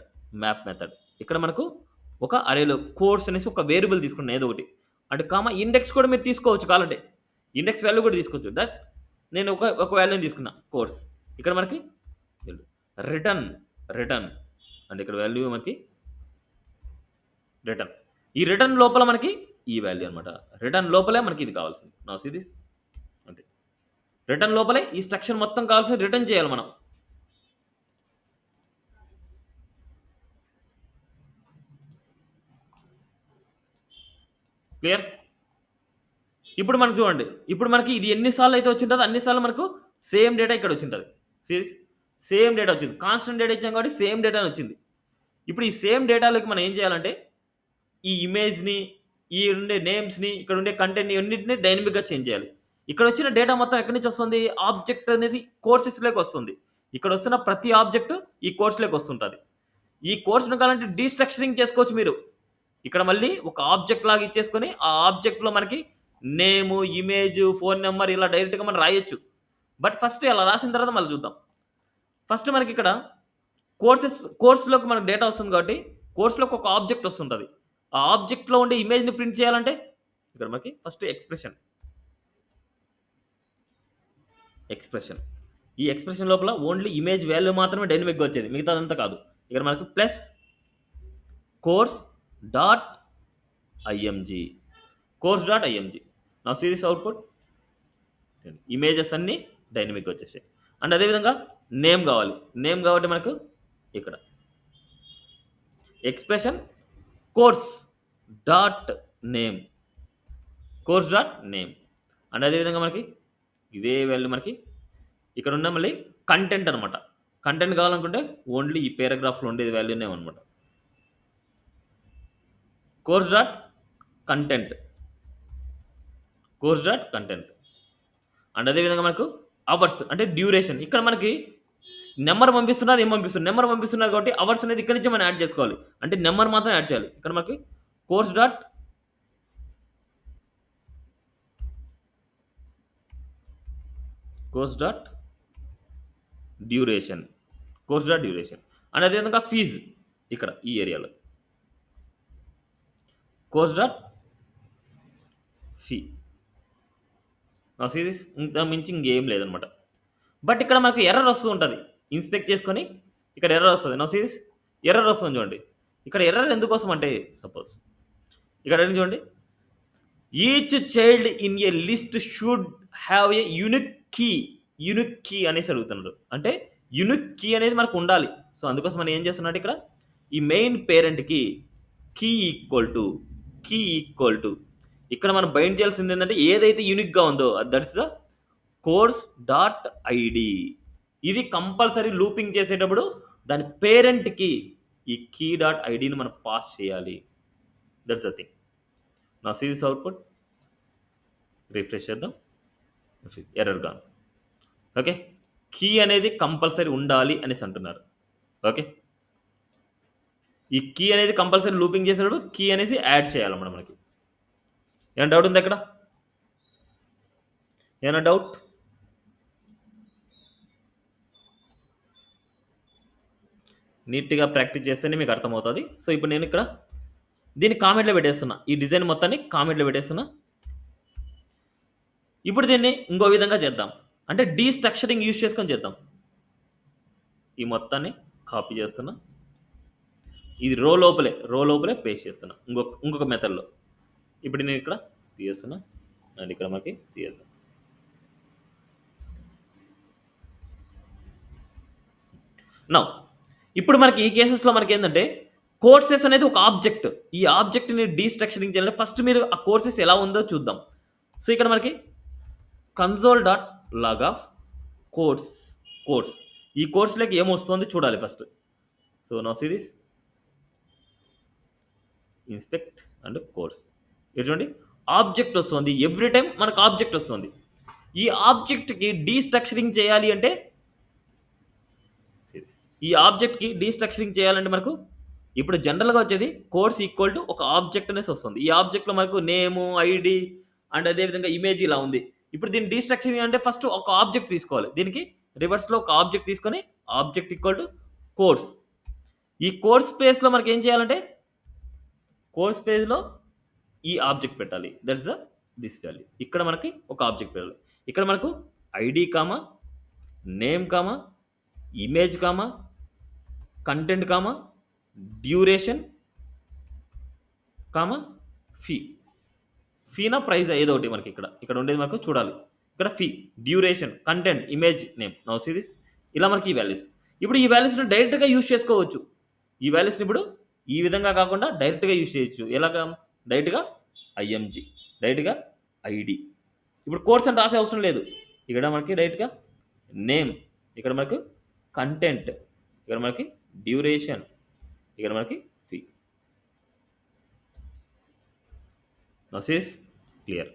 ఇక్కడ మనకు ఒక అరేలో కోర్స్ అనేసి ఒక వేరియబుల్ తీసుకున్నా ఏదో ఒకటి. అంటే ఇండెక్స్ కూడా మీరు తీసుకోవచ్చు కావాలంటే. ఇండెక్స్ వాల్యూ కూడా తీసుకోవచ్చు. నేను ఒక వాల్యూని తీసుకున్నా కోర్స్. ఇక్కడ మనకి రిటర్న్ అంటే ఇక్కడ వాల్యూ మనకి రిటర్న్. ఈ రిటర్న్ లోపల మనకి ఈ వాల్యూ అన్నమాట. రిటర్న్ లోపలే మనకి ఇది కావాల్సింది. నౌ సీ దిస్ అంతే. రిటర్న్ లోపలే ఈ స్ట్రక్చర్ మొత్తం కావాల్సింది రిటర్న్ చేయాలి మనం. క్లియర్? ఇప్పుడు మనకు చూడండి. ఇప్పుడు మనకి ఇది ఎన్ని సార్లు అయితే వచ్చింటదో అన్ని సార్లు మనకు సేమ్ డేటా ఇక్కడ వచ్చింటది. సీ సేమ్ డేటా వచ్చింది. కాన్స్టెంట్ డేటా ఇచ్చాం కాబట్టి సేమ్ డేటానే వచ్చింది. ఇప్పుడు ఈ సేమ్ డేటాలోకి మనం ఏం చేయాలంటే ఈ ఇమేజ్‌ని, ఈ ఉండే నేమ్స్‌ని, ఇక్కడ ఉండే కంటెంట్‌ని అన్నిటిని డైనమిక్‌గా చేంజ్ చేయాలి. ఇక్కడ వచ్చిన డేటా మొత్తం ఎక్కడి నుంచి వస్తుంది? ఆబ్జెక్ట్ అనేది కోర్సెస్‌లోకి వస్తుంది. ఇక్కడ వస్తున్న ప్రతి ఆబ్జెక్ట్ ఈ కోర్స్‌లోకి వస్తుంటది. ఈ కోర్స్‌ని కావాలంటే డీస్ట్రక్చరింగ్ చేసుకోవచ్చు మీరు. ఇక్కడ మళ్ళీ ఒక ఆబ్జెక్ట్ లాగా ఇచ్చేసుకొని, ఆ ఆబ్జెక్ట్‌లో మనకి నేము, ఇమేజ్, ఫోన్ నంబర్ ఇలా డైరెక్ట్‌గా మనం రాయొచ్చు. బట్ ఫస్ట్ అలా రాసిన తర్వాత మళ్ళీ చూద్దాం. ఫస్ట్ మనకిక్కడ కోర్స్‌లోకి మనకు డేటా వస్తుంది కాబట్టి, కోర్స్‌లోకి ఒక ఆబ్జెక్ట్ వస్తుంటది. ఆ ఆబ్జెక్ట్‌లో ఉండే ఇమేజ్‌ని ప్రింట్ చేయాలంటే, ఇక్కడ మనకి ఫస్ట్ ఎక్స్‌ప్రెషన్. ఈ ఎక్స్‌ప్రెషన్ లోపల ఓన్లీ ఇమేజ్ వాల్యూ మాత్రమే డైనమిక్‌గా వచ్చేది. మిగతాదంతా కాదు. ఇక్కడ మనకి plus course dot IMG. Now see this output. Images అన్నీ డైనమిక్‌గా వచ్చేసాయి. అండ్ అదేవిధంగా నేమ్ కావాలి. నేమ్ కాబట్టి మనకు ఇక్కడ expression course dot name. And అదేవిధంగా మనకి ఇదే వాల్యూ మనకి ఇక్కడ ఉన్న మళ్ళీ కంటెంట్ అనమాట. కంటెంట్ కావాలనుకుంటే ఓన్లీ ఈ పారాగ్రాఫ్‌లో ఉండేది వాల్యూనే అనమాట. Course dot content. అండ్ అదేవిధంగా మనకు అవర్స్ అంటే డ్యూరేషన్. ఇక్కడ మనకి నెంబర్ పంపిస్తున్నారు, ఏం పంపిస్తున్నారు? నెంబర్ పంపిస్తున్నారు కాబట్టి అవర్స్ అనేది ఇక్కడి నుంచి మనం యాడ్ చేసుకోవాలి. అంటే నెంబర్ మాత్రం యాడ్ చేయాలి. ఇక్కడ మనకి కోర్స్ డాట్ డ్యూరేషన్. అండ్ అదేవిధంగా ఫీజ్ ఇక్కడ ఈ ఏరియాలో. Course dot fee. నా సీరీస్ ఇంత మించి ఇంకేం లేదనమాట. బట్ ఇక్కడ మనకు ఎర్రర్ వస్తూ ఉంటది. ఇన్స్పెక్ట్ చేసుకొని ఇక్కడ ఎర్రర్ వస్తది. నా సీరీస్ ఎర్రర్ వస్తుంది చూడండి. ఇక్కడ ఎర్రర్ ఎందుకోసం అంటే సపోజ్ ఇక్కడ ఏంటి చూడండి. Each child in a list should have a unique key అనేసి అడుగుతున్నారు. అంటే యూనిక్ కీ అనేది మనకు ఉండాలి. సో అందుకోసం మనం ఏం చేస్తున్నట్టు ఇక్కడ ఈ మెయిన్ పేరెంట్‌కి కీ ఈక్వల్ టు ఇక్కడ మనం బైండ్ చేయాల్సింది ఏంటంటే ఏదైతే యూనిక్గా ఉందో that's the course dot ID. ఇది కంపల్సరీ లూపింగ్ చేసేటప్పుడు దాని పేరెంట్కి ఈ కీ డాట్ ఐడిని మనం పాస్ చేయాలి. That's the thing. నా సీ దిస్ అవుట్పుట్, రిఫ్రెష్ చేద్దాం, ఎర్రర్ గాన్. ఓకే, కీ అనేది కంపల్సరీ ఉండాలి అనేసి అంటున్నారు. ఓకే, ఈ కీ అనేది కంపల్సరీ లూపింగ్ చేసేటప్పుడు కీ అనేసి యాడ్ చేయాలన్నమాట మనకి. ఏమైనా డౌట్ ఉందా ఇక్కడ? ఏమైనా డౌట్? నీట్గా ప్రాక్టీస్ చేస్తేనే మీకు అర్థమవుతుంది. సో ఇప్పుడు నేను ఇక్కడ దీన్ని కామెంట్లో పెట్టేస్తున్నా, ఈ డిజైన్ మొత్తాన్ని కామెంట్లో పెట్టేస్తున్నా. ఇప్పుడు దీన్ని ఇంకో విధంగా చేద్దాం, అంటే డీస్ట్రక్చరింగ్ యూజ్ చేసుకొని చేద్దాం. ఈ మొత్తాన్ని కాపీ చేస్తున్నా, ఇది రో లోపలే పేస్ట్ చేస్తున్నా ఇంకొక మెథడ్లో. ఇప్పుడు నేను ఇక్కడ తీయేస్తున్నా అండ్ ఇక్కడ మనకి తీయేద్దాం. నౌ ఇప్పుడు మనకి ఈ కేసెస్లో మనకి ఏంటంటే కోర్సెస్ అనేది ఒక ఆబ్జెక్ట్. ఈ ఆబ్జెక్ట్ని డీస్ట్రక్చరింగ్ చేయాలంటే ఫస్ట్ మీరు ఆ కోర్సెస్ ఎలా ఉందో చూద్దాం. సో ఇక్కడ మనకి console dot log of course ఈ కోర్స్లోకి ఏమొస్తుంది చూడాలి first. So no series inspect and course, చూడండి ఆబ్జెక్ట్ వస్తుంది. ఎవ్రీ టైం మనకు ఆబ్జెక్ట్ వస్తుంది. ఈ ఆబ్జెక్ట్కి డీస్ట్రక్చరింగ్ చేయాలి అంటే ఈ ఆబ్జెక్ట్కి డీస్ట్రక్చరింగ్ చేయాలంటే మనకు ఇప్పుడు జనరల్గా వచ్చేది కోర్స్ ఈక్వల్ టు ఒక ఆబ్జెక్ట్ అనేసి వస్తుంది. ఈ ఆబ్జెక్ట్లో మనకు నేము, ఐడి అండ్ అదేవిధంగా ఇమేజ్ ఇలా ఉంది. ఇప్పుడు దీన్ని డీస్ట్రక్చరింగ్ అంటే ఫస్ట్ ఒక ఆబ్జెక్ట్ తీసుకోవాలి. దీనికి రివర్స్లో ఒక ఆబ్జెక్ట్ తీసుకొని ఆబ్జెక్ట్ ఈక్వల్ టు కోర్స్. ఈ కోర్స్ స్పేస్లో మనకి ఏం చేయాలంటే కోర్స్ పేజ్లో ఈ ఆబ్జెక్ట్ పెట్టాలి. That's the this value. ఇక్కడ మనకి ఒక ఆబ్జెక్ట్ పెట్టాలి. ఇక్కడ మనకు ID comma, name comma, image comma, content comma, duration comma, ఫీనా ప్రైజ్ ఏదో ఒకటి మనకి ఇక్కడ ఉండేది మనకు చూడాలి. ఇక్కడ fee, duration, content, image, name. Now see this. ఇలా మనకి ఈ వాల్యూస్. ఇప్పుడు ఈ వాల్యూస్ని డైరెక్ట్గా యూజ్ చేసుకోవచ్చు. ఈ వాల్యూస్ని ఇప్పుడు ఈ విధంగా కాకుండా డైరెక్ట్గా యూజ్ చేయొచ్చు. ఎలాగా? డైరెక్ట్గా ఐఎంజీ, డైరెక్ట్గా ఐడి. ఇప్పుడు కోర్స్ అని రాసే అవసరం లేదు. ఇక్కడ మనకి డైరెక్ట్గా నేమ్, ఇక్కడ మనకు కంటెంట్, ఇక్కడ మనకి డ్యూరేషన్, ఇక్కడ మనకి fee. Now sees clear.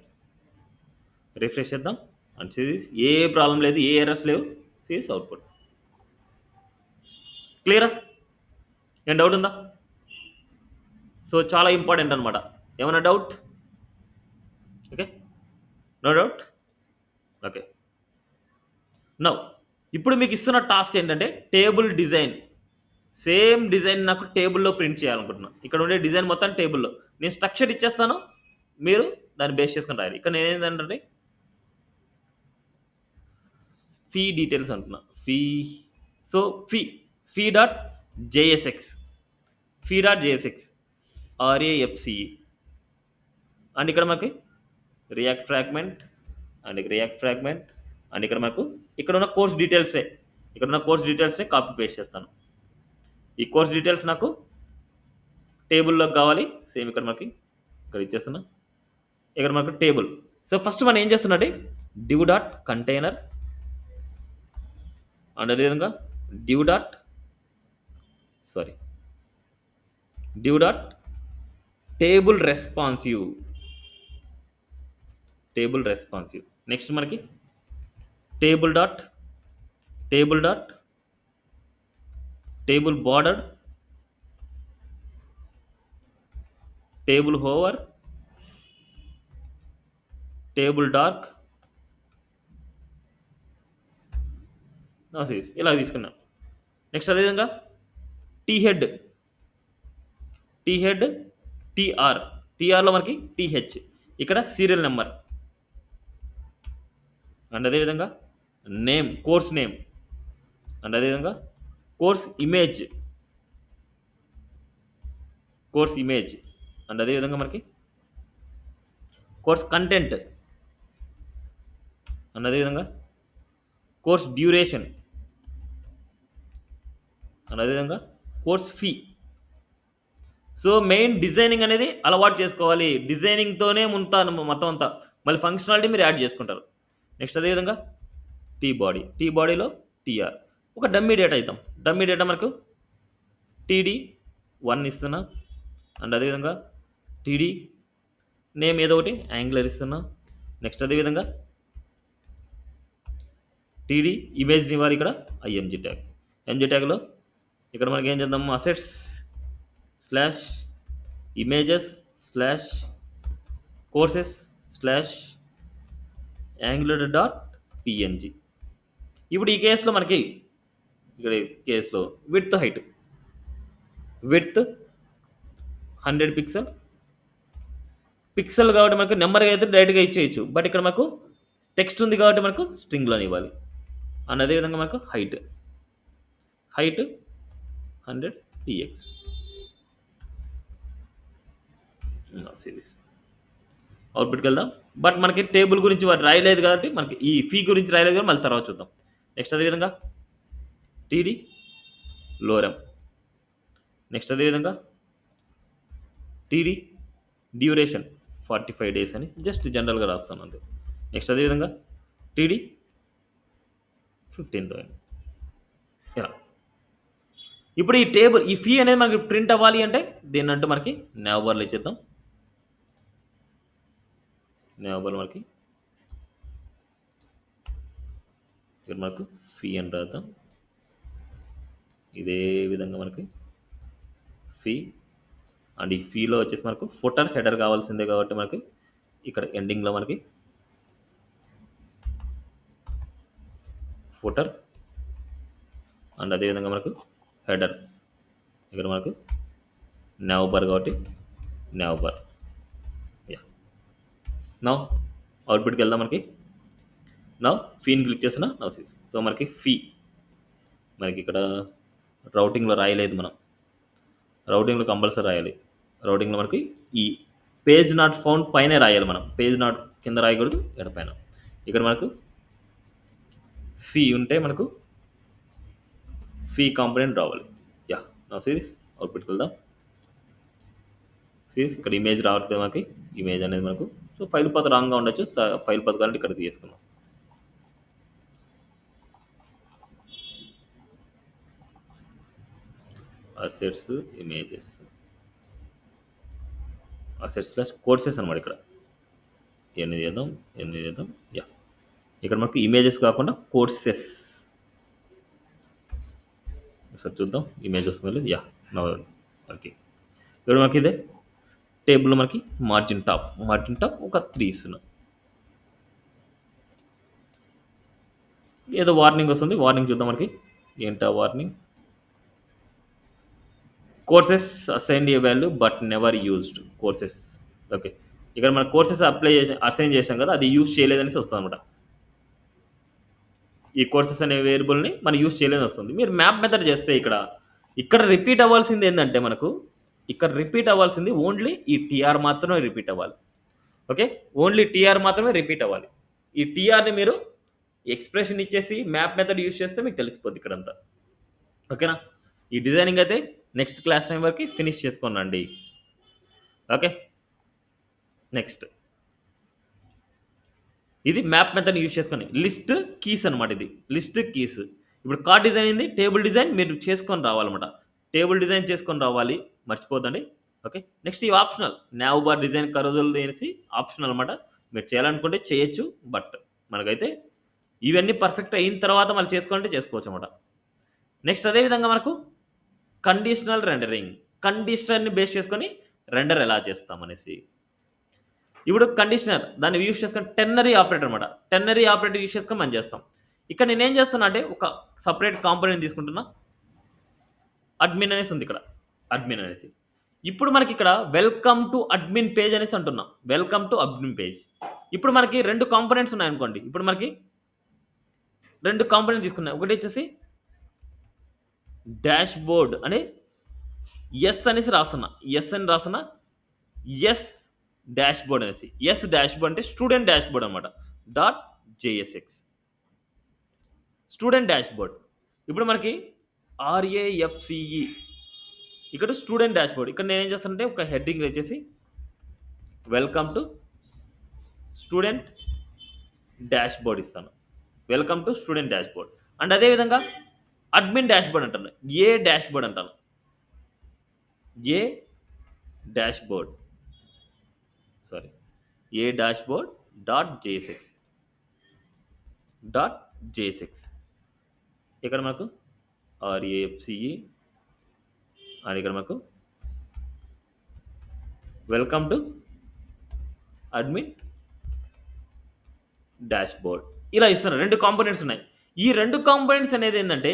Refresh చేద్దాం అండ్ సీస్ ఏ ప్రాబ్లం లేదు, ఏ ఎర్రర్స్ లేవు. సీస్ అవుట్పుట్ క్లియరా? ఏం డౌట్ ఉందా? సో చాలా ఇంపార్టెంట్ అనమాట. ఏమైనా doubt? Okay, no doubt. Okay, now ఇప్పుడు మీకు ఇస్తున్న టాస్క్ ఏంటంటే టేబుల్ డిజైన్. సేమ్ డిజైన్ నాకు టేబుల్లో ప్రింట్ చేయాలనుకుంటున్నా. ఇక్కడ ఉండే డిజైన్ మొత్తం టేబుల్లో నేను స్ట్రక్చర్ ఇచ్చేస్తాను, మీరు దాన్ని బేస్ చేసుకొని రాయాలి. ఇక్కడ నేను ఏంటంటే ఫీ డీటెయిల్స్ అంటున్నా. So fee dot JSX, RAFCE and ఇక్కడ మనకి రియాక్ట్ ఫ్రాగ్మెంట్ అండ్ ఇక్కడ మనకు ఇక్కడ ఉన్న కోర్స్ డీటెయిల్స్నే కాపీ పేస్ట్ చేస్తాను. ఈ కోర్స్ డీటెయిల్స్ నాకు టేబుల్లోకి కావాలి. సేమ్ ఇక్కడ ఇచ్చేస్తున్నా. ఇక్కడ మనకు టేబుల్. సో ఫస్ట్ మనం ఏం చేస్తున్నట్టే డివ్ డాట్ కంటైనర్ అండ్ అదేవిధంగా div dot table responsive. Next మనకి table bordered, table hover, table dark. ఇలా తీసుకున్నాం. నెక్స్ట్ అదేవిధంగా టీ హెడ్, టీఆర్లో మనకి టీహెచ్, ఇక్కడ సీరియల్ నెంబర్ అండ్ అదేవిధంగా నేమ్, కోర్స్ నేమ్ అండ్ అదేవిధంగా కోర్స్ ఇమేజ్ అండ్ అదేవిధంగా మనకి కోర్స్ కంటెంట్ అండ్ అదేవిధంగా కోర్స్ డ్యూరేషన్ అండ్ అదేవిధంగా course fee. So, main designing అనేది అలవాటు చేసుకోవాలి. డిజైనింగ్‌తోనే ఉంటాను మొత్తం అంతా. మళ్ళీ ఫంక్షనాలిటీ మీరు యాడ్ చేసుకుంటారు. నెక్స్ట్ అదే విధంగా టీ బాడీ. టీ బాడీలో టీఆర్. ఒక డమ్మీ డేటా ఇద్దాం. డమ్మీ డేటా మనకు టీడీ 1 ఇస్తున్నా. అండ్ అదే విధంగా టీడీ నేమ్ ఏదో ఒకటి యాంగులర్ ఇస్తున్నా. నెక్స్ట్ అదే విధంగా టీడీ ఇమేజ్‌ని ఇవ్వాలి ఇక్కడ ఐఎంజీ ట్యాగ్. ఎంజీ ట్యాగ్‌లో ఇక్కడ మనకి ఏం చేద్దాం assets slash images slash courses slash angular dot PNG. ఇప్పుడు ఈ కేసులో మనకి ఇక్కడ ఈ కేసులో హైట్ విడ్త్ 100 పిక్సెల్ పిక్సెల్ కాబట్టి మనకు నెంబర్గా అయితే డైరెక్ట్గా ఇచ్చేయచ్చు. బట్ ఇక్కడ మనకు టెక్స్ట్ ఉంది కాబట్టి మనకు స్ట్రింగ్లోని ఇవ్వాలి. అండ్ అదేవిధంగా మనకు హైట్ 100 px సిరీస్ అవుట్పుట్కి వెళ్దాం. బట్ మనకి టేబుల్ గురించి వాడు రాయలేదు కాబట్టి మనకి ఈ ఫీ గురించి రాయలేదు కాబట్టి మళ్ళీ తర్వాత చూద్దాం. నెక్స్ట్ అదేవిధంగా టీడీ లోరమ్. నెక్స్ట్ అదేవిధంగా టీడీ డ్యూరేషన్ 45 డేస్ అని జస్ట్ జనరల్గా రాస్తాను అంతే. నెక్స్ట్ అదేవిధంగా టీడీ 15,000 ఇలా. ఇప్పుడు ఈ టేబుల్ ఈ ఫీ అనేది మనకి ప్రింట్ అవ్వాలి అంటే దీన్నంటూ మనకి నేవబార్లో ఇచ్చేద్దాం. నేవబార్ మనకి ఇక్కడ మనకు ఫీ అని రాద్దాం. ఇదే విధంగా మనకి ఫీ అండ్ ఈ ఫీలో వచ్చేసి మనకు ఫుటర్ హెడర్ కావాల్సిందే కాబట్టి మనకి ఇక్కడ ఎండింగ్లో మనకి ఫుటర్ అండ్ అదేవిధంగా మనకు హెడర్ ఇక్కడ మనకు నేవబార్ కాబట్టి నేవబార్. యా నౌ అవుట్పుట్కి వెళ్దాం. మనకి నౌ ఫీని క్లిక్ చేసిన నౌ సీస్. సో మనకి ఫీ మనకి ఇక్కడ రౌటింగ్లో రాయలేదు. మనం రౌటింగ్లో కంపల్సరీ రాయాలి. రౌటింగ్లో మనకి ఈ పేజ్ నాట్ ఫౌండ్ పైనే రాయాలి. మనం పేజ్ నాట్ కింద రాయకూడదు, ఎడపైన. ఇక్కడ మనకు ఫీ ఉంటే మనకు ఫీ కాంపోనెంట్ రావాలి. యా నా సిరీస్ అవుట్పుట్కి వెళ్దాం. సిరీస్ ఇక్కడ ఇమేజ్ రావట్లేదు మనకి. ఇమేజ్ అనేది మనకు సో ఫైల్ పత్ రాంగ్గా ఉండొచ్చు. ఫైల్ పత్ కావాలంటే ఇక్కడ తీసుకున్నాం. Assets images assets plus courses అనమాట. ఇక్కడ ఎన్ని చేద్దాం. యా ఇక్కడ మనకు ఇమేజెస్ కాకుండా కోర్సెస్. ఒకసారి చూద్దాం ఇమేజ్ వస్తుంది లేదు. యా మనకి ఇక్కడ మనకి ఇదే టేబుల్లో మనకి మార్జిన్ టాప్ ఒక 3 ఇస్తున్నాం. ఏదో వార్నింగ్ వస్తుంది. వార్నింగ్ చూద్దాం. మనకి ఏంటా warning courses assign A value but never used courses. Okay ఇక్కడ మన కోర్సెస్ అసైన్ చేసాం కదా, అది యూజ్ చేయలేదనేసి వస్తుంది అనమాట. ఈ కోర్సెస్ అనే వేరియబుల్ని మనం యూజ్ చేయలేదని వస్తుంది. మీరు మ్యాప్ మెథడ్ చేస్తే ఇక్కడ రిపీట్ అవ్వాల్సింది ఏంటంటే మనకు ఇక్కడ రిపీట్ అవ్వాల్సింది ఓన్లీ ఈ టీఆర్ మాత్రమే రిపీట్ అవ్వాలి. ఓకే ఓన్లీ టీఆర్ మాత్రమే రిపీట్ అవ్వాలి. ఈ టీఆర్ని మీరు ఎక్స్ప్రెషన్ ఇచ్చేసి మ్యాప్ మెథడ్ యూజ్ చేస్తే మీకు తెలిసిపోద్ది ఇక్కడంతా. ఓకేనా. ఈ డిజైనింగ్ అయితే నెక్స్ట్ క్లాస్ టైం వరకు ఫినిష్ చేసుకోనండి. ఓకే నెక్స్ట్ ఇది మ్యాప్ మెథడ్ యూజ్ చేసుకొని లిస్ట్ కీస్ అనమాట. ఇది లిస్ట్ కీస్. ఇప్పుడు కార్డ్ డిజైన్ అయింది. టేబుల్ డిజైన్ మీరు చేసుకొని రావాలన్నమాట. టేబుల్ డిజైన్ చేసుకొని రావాలి, మర్చిపోద్దండి. ఓకే నెక్స్ట్ ఈ ఆప్షనల్ నావ్ బార్ డిజైన్ కరోజులు అనేసి ఆప్షనల్ అనమాట. మీరు చేయాలనుకుంటే చేయొచ్చు, బట్ మనకైతే ఇవన్నీ పర్ఫెక్ట్ అయిన తర్వాత మళ్ళీ చేసుకోవాలంటే చేసుకోవచ్చు అనమాట. నెక్స్ట్ అదేవిధంగా మనకు కండిషనల్ రెండరింగ్. కండిషనర్ని బేస్ చేసుకొని రెండర్ ఎలా చేస్తామనేసి ఇప్పుడు కండిషనర్ దాన్ని యూస్ చేసుకొని టెర్నరీ ఆపరేటర్ అనమాట. టెర్నరీ ఆపరేటర్ యూస్ చేసుకొని మనం చేస్తాం. ఇక్కడ నేనేం చేస్తున్నా అంటే ఒక సపరేట్ కాంపోనెంట్ తీసుకుంటున్నా. అడ్మిన్ అనేసి ఉంది ఇక్కడ. అడ్మిన్ అనేసి ఇప్పుడు మనకి ఇక్కడ వెల్కమ్ టు అడ్మిన్ పేజ్ అనేసి అంటున్నాం. Welcome to admin page. ఇప్పుడు మనకి 2 కాంపోనెంట్స్ ఉన్నాయనుకోండి. ఇప్పుడు మనకి 2 కాంపోనెంట్ తీసుకున్నాయి. ఒకటి వచ్చేసి డాష్ బోర్డ్ అని ఎస్ అనేసి రాస్తున్నా. ఎస్ అని రాస్తున్నా. ఎస్ డాష్ బోర్డ్ అనేసి. ఎస్ డాష్ బోర్డ్ అంటే స్టూడెంట్ డాష్ బోర్డ్ అనమాట. Dot JSX student dash board. ఇప్పుడు మనకి ఆర్ఏఎఫ్సిఈ ఇక్కడ స్టూడెంట్ డాష్‌బోర్డ్. ఇక్కడ నేనేం చేస్తానంటే ఒక హెడ్డింగ్ వచ్చేసి వెల్కమ్ టు స్టూడెంట్ డాష్‌బోర్డ్ ఇస్తాను. Welcome to student dashboard. And అదే విధంగా అడ్మిన్ డాష్‌బోర్డ్ అంటాను. ఏ డాష్‌బోర్డ్ అంటాను. A dashboard. Sorry. A dashboard dot JSX. Dot JSX. ఇక్కడ మనకు ఆర్ఏఎఫ్సిఈ అండ్ ఇక్కడ మనకు వెల్కమ్ టు అడ్మిన్ డాష్‌బోర్డ్. ఇలా ఇస్తున్నా. 2 కాంపోనెంట్స్ ఉన్నాయి. ఈ 2 కాంపోనెంట్స్ అనేది ఏందంటే,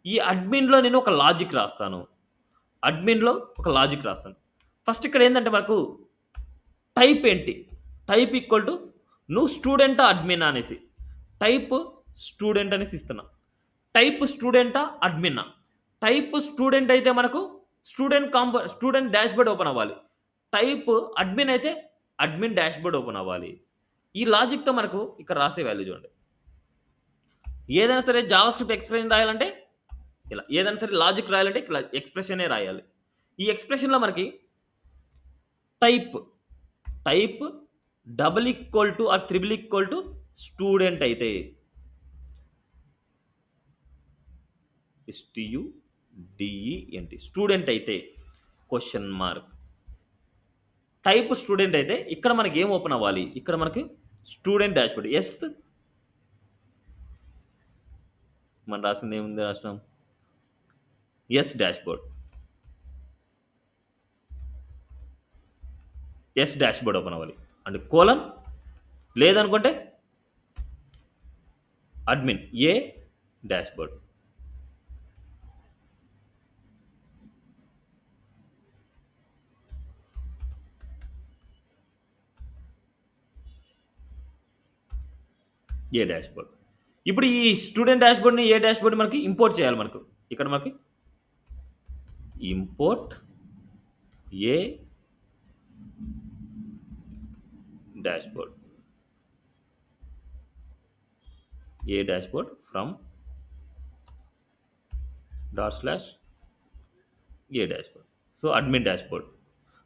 ఈ అడ్మిన్‌లో నేను ఒక లాజిక్ రాస్తాను. అడ్మిన్‌లో ఒక లాజిక్ రాస్తాను. ఫస్ట్ ఇక్కడ ఏందంటే మనకు టైప్ ఏంటి? టైప్ ఈక్వల్ టు నువ్వు స్టూడెంటా? అడ్మినా? అనేసి. టైప్ స్టూడెంట్ అనేసి ఇస్తున్నా. టైప్ స్టూడెంటా? అడ్మినా? టైప్ స్టూడెంట్ అయితే మనకు స్టూడెంట్ డాష్‌బోర్డ్ ఓపెన్ అవ్వాలి. టైప్ అడ్మిన్ అయితే అడ్మిన్ డాష్‌బోర్డ్ ఓపెన్ అవ్వాలి. ఈ లాజిక్‌తో మనకు ఇక్కడ రాసే వాల్యూ చూడండి. ఏదైనా సరే జావాస్క్రిప్ట్ ఎక్స్‌ప్రెషన్ రాయాలంటే ఇలా. ఏదైనా సరే లాజిక్ రాయాలంటే ఇలా ఎక్స్‌ప్రెషనే రాయాలి. ఈ ఎక్స్‌ప్రెషన్‌లో మనకి type, type double equal to or triple equal to student అయితే STUDENT స్టూడెంట్ అయితే క్వెషన్ మార్క్. టైప్ స్టూడెంట్ అయితే ఇక్కడ మనకి ఏం ఓపెన్ అవ్వాలి? ఇక్కడ మనకి స్టూడెంట్ డాష్‌బోర్డ్. మనం రాసింది ఏముంది రాసినాం? డాష్‌బోర్డ్. డాష్‌బోర్డ్ ఓపెన్ అవ్వాలి. అండ్ కోలన్ లేదనుకుంటే అడ్మిన్ డాష్‌బోర్డ్. డాష్‌బోర్డ్. ఇప్పుడు ఈ స్టూడెంట్ డాష్‌బోర్డ్‌ని డాష్‌బోర్డ్ మనకి ఇంపోర్ట్ చేయాలి మనకు. ఇక్కడ మనకి import dashboard. Dashboard from dashboard. So, admin dashboard.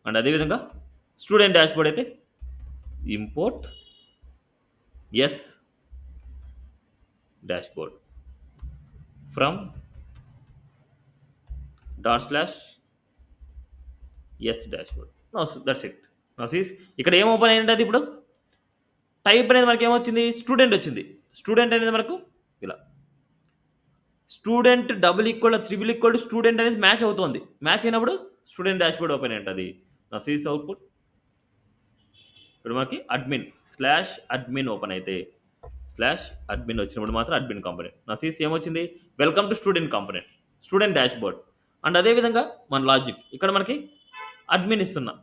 And అదే విధంగా స్టూడెంట్ డాష్‌బోర్డ్ అయితే import dashboard from dashboard. That's it. ఇక్కడ ఏం ఓపెన్ అయ్యింది అది ఇప్పుడు? టైప్ అనేది మనకి ఏమొచ్చింది? స్టూడెంట్ వచ్చింది. స్టూడెంట్ అనేది మనకు ఇలా. Student double equal triple equal to student అనేది మ్యాచ్ అవుతోంది. మ్యాచ్ అయినప్పుడు స్టూడెంట్ డాష్‌బోర్డ్ ఓపెన్ అయి ఉంటది. అవుట్‌పుట్ ఇప్పుడు మనకి అడ్మిన్ ఓపెన్ అయితే అడ్మిన్ వచ్చినప్పుడు మాత్రం అడ్మిన్ కాంపోనెంట్. ఏమొచ్చింది? Welcome to student component. Student dashboard. And అదే విధంగా మన లాజిక్. ఇక్కడ మనకి అడ్మిన్ ఇస్తున్నా.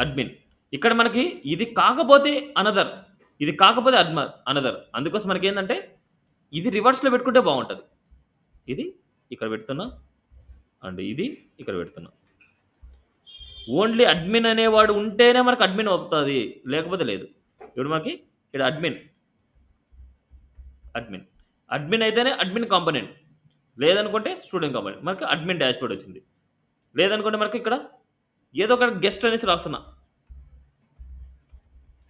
అడ్మిన్. ఇక్కడ మనకి ఇది కాకపోతే అనదర్. ఇది కాకపోతే అనదర్. అందుకోసం మనకేందంటే ఇది రివర్స్‌లో పెట్టుకుంటే బావుంటది. ఇది ఇక్కడ పెడుతున్నా. అండ్ ఇది ఇక్కడ పెడుతున్నా. ఓన్లీ అడ్మిన్ అనేవాడు ఉంటేనే మనకు అడ్మిన్ అవుతది. లేకపోతే లేదు. ఇప్పుడు మనకి ఇక్కడ అడ్మిన్. అడ్మిన్ అయితేనే అడ్మిన్ కాంపోనెంట్. లేదనుకుంటే స్టూడెంట్ కాంపోనెంట్. మనకి అడ్మిన్ డాష్‌బోర్డ్ వచ్చింది. లేదనుకుంటే మనకి ఇక్కడ ఏదో ఒక గెస్ట్ అనేసి రాస్తున్నా.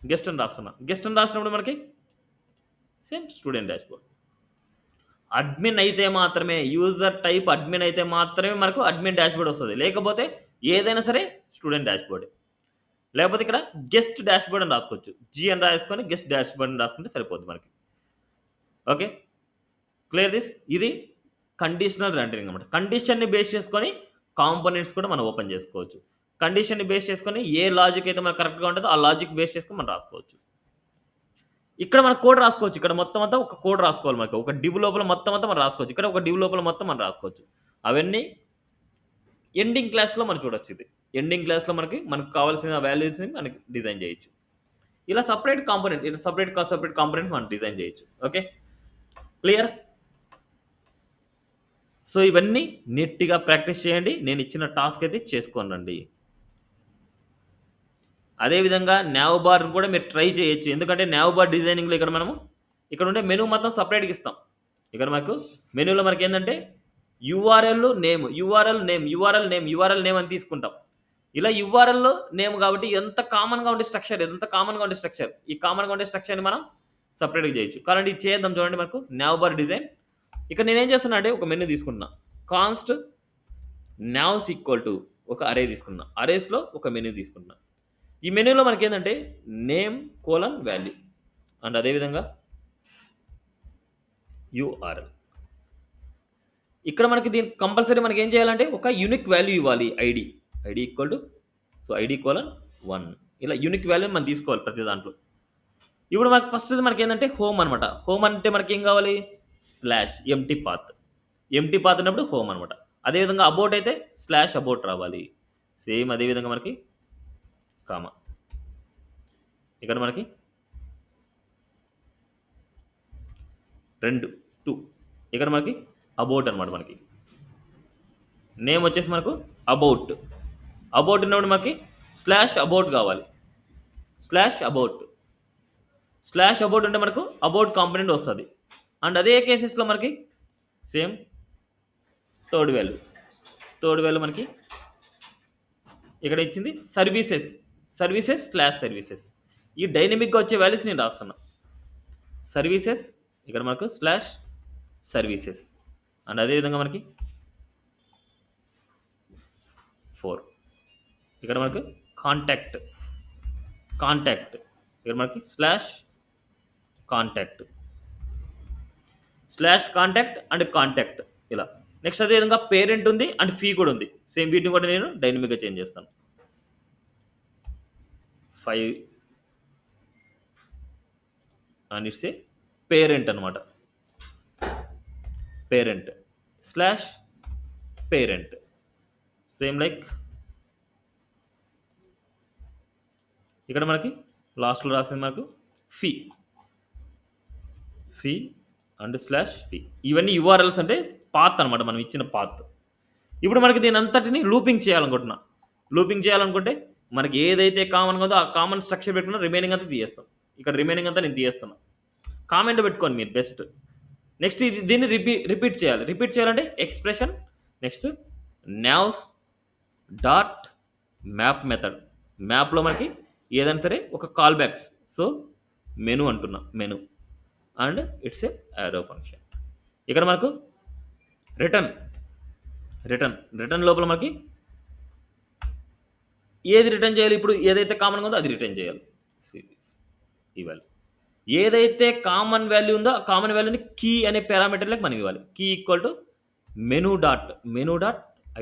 గెస్ట్ అని రాసినప్పుడు మనకి సేమ్ స్టూడెంట్ డాష్‌బోర్డ్. అడ్మిన్ అయితే మాత్రమే యూజర్ టైప్ అడ్మిన్ అయితే మాత్రమే మనకు అడ్మిన్ డాష్‌బోర్డ్ వస్తది. లేకపోతే ఏదైనా సరే స్టూడెంట్ డాష్‌బోర్డే. లేకపోతే ఇక్కడ గెస్ట్ డాష్‌బోర్డ్ అని రాసుకోవచ్చు. అని రాసుకొని గెస్ట్ డాష్‌బోర్డ్ అని రాసుకుంటే సరిపోద్ది మనకి. ఓకే. Clear this? ఇది కండిషనల్ రెండరింగ్ అన్నమాట. కండిషన్‌ని బేస్ చేసుకొని కాంపోనెంట్స్ కూడా మనం ఓపెన్ చేసుకోవచ్చు. కండిషన్‌ని బేస్ చేసుకొని ఏ లాజిక్ అయితే మనకు కరెక్ట్‌గా ఉంటదో ఆ లాజిక్ బేస్ చేసుకొని మనం రాసుకోవచ్చు. ఇక్కడ మనం కోడ్ రాసుకోవచ్చు. ఇక్కడ మొత్తం అంతా ఒక కోడ్ రాసుకోవాలి మనకు. ఒక డివ్ లోపల మొత్తం అంతా మనం రాసుకోవచ్చు. ఇక్కడ ఒక డివ్ లోపల మొత్తం మనం రాసుకోవచ్చు. అవన్నీ ఎండింగ్ క్లాస్‌లో మనం చూడొచ్చు ఇది. ఎండింగ్ క్లాస్‌లో మనకు కావాల్సిన వాల్యూస్‌ని మనకి డిజైన్ చేయొచ్చు. ఇలా సెపరేట్ కాంపోనెంట్ మనం డిజైన్ చేయొచ్చు. ఓకే. క్లియర్? సో, ఇవన్నీ నీట్‌గా ప్రాక్టీస్ చేయండి. నేను ఇచ్చిన టాస్క్ అయితే చేసుకోనండి. అదే విధంగా నావ్ బార్‌ని కూడా మీరు ట్రై చేయొచ్చు. ఎందుకంటే నావ్ బార్ డిజైనింగ్‌లో ఇక్కడ ఉండే మెనూ మొత్తం సెపరేట్‌గా ఇస్తాం. ఇక్కడ మనకు మెనూలో మనకేందంటే URL name, URL name, URL name, URL name అని తీసుకుంటాం. ఇలా యూఆర్ఎల్ నేమ్ కాబట్టి ఎంత కామన్‌గా ఉండే స్ట్రక్చర్, ఎంత కామన్‌గా ఉండే స్ట్రక్చర్. ఈ కామన్‌గా ఉండే స్ట్రక్చర్‌ని మనం సెపరేట్‌గా చేయొచ్చు. కావాలంటే ఇది చేద్దాం చూడండి మనకు nav బార్ డిజైన్. ఇక్కడ నేనేం చేస్తున్నా అంటే ఒక మెనూ తీసుకుంటున్నా. కాన్స్ట్ navs ఈక్వల్ టు ఒక అరే తీసుకున్నా. అరేస్‌లో ఒక మెనూ తీసుకుంటున్నా. ఈ మెనూలో మనకేందంటే నేమ్ కోలన్ వాల్యూ అండ్ అదేవిధంగా యూఆర్ఎల్. ఇక్కడ మనకి దీనికి కంపల్సరీ మనకేం చేయాలంటే ఒక యూనిక్ వాల్యూ ఇవ్వాలి ID. ID equal to ID colon 1 ఇలా యూనిక్ వాల్యూని మనం తీసుకోవాలి ప్రతి దాంట్లో. ఇప్పుడు మనకు ఫస్ట్‌ది మనకేందంటే హోమ్ అనమాట. హోమ్ అంటే మనకేం కావాలి? Slash empty path. Empty path ఉన్నప్పుడు హోమ్ అనమాట. అదేవిధంగా అబౌట్ అయితే స్లాష్ అబౌట్ రావాలి. సేమ్ అదే విధంగా మనకి కామా. ఇక్కడ మనకి 2 ఇక్కడ మనకి అబౌట్ అనమాట మనకి. నేమ్ వచ్చేసి మనకు అబౌట్. అబౌట్ ఉన్నప్పుడు మనకి స్లాష్ అబౌట్ కావాలి. Slash about. స్లాష్ అబౌట్ అంటే మనకు అబౌట్ కాంపోనెంట్ వస్తది. అండ్ అదే కేసెస్‌లో మనకి same third value. Third value మనకి ఇక్కడ ఇచ్చింది సర్వీసెస్. Services slash services. ఈ డైనమిక్‌గా వచ్చే వాల్యూస్ నేను రాస్తున్నా. సర్వీసెస్ ఇక్కడ మనకు స్లాష్ సర్వీసెస్. అండ్ అదే విధంగా మనకి 4 ఇక్కడ మనకు కాంటాక్ట్. కాంటాక్ట్ ఇక్కడ మనకి slash contact. Slash contact and contact ఇలా. నెక్స్ట్ అదే విధంగా పేరెంట్ ఉంది అండ్ ఫీ కూడా ఉంది. సేమ్ వీటిని కూడా నేను డైనమిక్‌గా చేంజ్ చేస్తాను. 5 అండ్ ఇట్స్ ఏ పేరెంట్ అనమాట. Parent slash parent. Same like ఇక్కడ మనకి లాస్ట్‌లో రాసింది మనకు fee. Fee and slash fee. ఇవన్నీ యూఆర్ఎల్స్ అంటే పాత్ అనమాట మనం ఇచ్చిన పాత్. ఇప్పుడు మనకి దీని అంతటిని లూపింగ్ చేయాలనుకుంటున్నా. లూపింగ్ చేయాలనుకుంటే మనకి ఏదైతే కామన్‌గా ఉందో ఆ కామన్ స్ట్రక్చర్ పెట్టుకున్న రిమైనింగ్ అంతా తీయేస్తాం. ఇక్కడ రిమైనింగ్ అంతా నేను తీయేస్తున్నా. కామెంట్ పెట్టుకోండి మీరు బెస్ట్. నెక్స్ట్ దీన్ని రిపీట్ చేయాలి. రిపీట్ చేయాలంటే expression next navs dot map method. మ్యాప్‌లో మనకి ఏదైనా సరే ఒక కాల్ బ్యాక్స్. సో మెనూ అంటున్నా. Menu and it's a arrow function. ఇక్కడ మనకు రిటర్న్. రిటర్న్ లోపల మనకి ఏది రిటర్న్ చేయాలి? ఇప్పుడు ఏదైతే కామన్‌గా ఉందో అది రిటర్న్ చేయాలి. సిరీస్ ఈ వాల్యూ. ఏదైతే కామన్ వాల్యూ ఉందో ఆ కామన్ వాల్యూని కీ అనే పారామీటర్‌లోకి మనం ఇవ్వాలి. Key equal to menu dot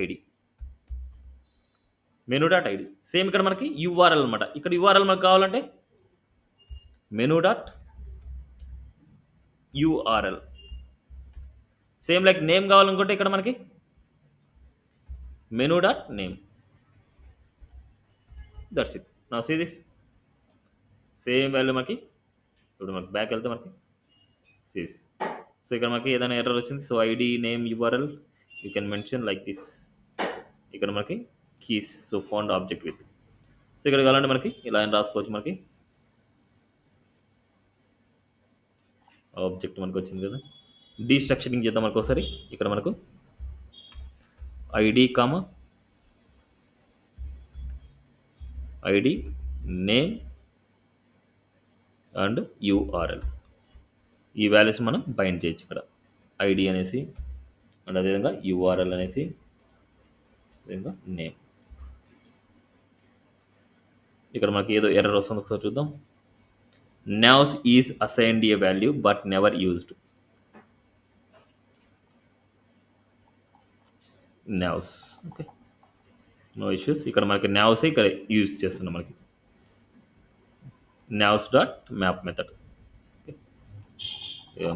ID. Menu dot ID. Same ఇక్కడ మనకి యూఆర్ఎల్ అనమాట. ఇక్కడ యూఆర్ఎల్ మనకు కావాలంటే menu dot URL. Same like name కావాలనుకుంటే ఇక్కడ మనకి menu dot name. That's it. Now see this. Same value మనకి ఇప్పుడు మనకి బ్యాక్ వెళ్తే మనకి సీ దిస్. సో ఇక్కడ మనకి ఏదైనా ఎర్రర్ వచ్చింది. So ID name URL you can mention like this. ఇక్కడ మనకి keys. So found object with. So ఇక్కడ కావాలంటే మనకి ఇలా అని రాసుకోవచ్చు. మనకి ఆబ్జెక్ట్ మనకు వచ్చింది కదా. డీస్ట్రక్చరింగ్ చేద్దాం మనకు ఒకసారి. ఇక్కడ మనకు ID comma ID name and URL. ఈ వాల్యూస్ మనం బైండ్ చేయొచ్చు ఇక్కడ. ఐడి అనేసి అండ్ అదేవిధంగా యూఆర్ఎల్ అనేసి అదేవిధంగా నేమ్. ఇక్కడ మనకి ఏదో ఎర్రర్ వస్తుంది ఒకసారి చూద్దాం. navs is assigned a value but never used. navs okay, no issues. ఇక్కడ మనకి navs ఇక్కడ యూజ్ చేస్తున్నాం. మనకి navs డాట్ మ్యాప్ మెథడ్.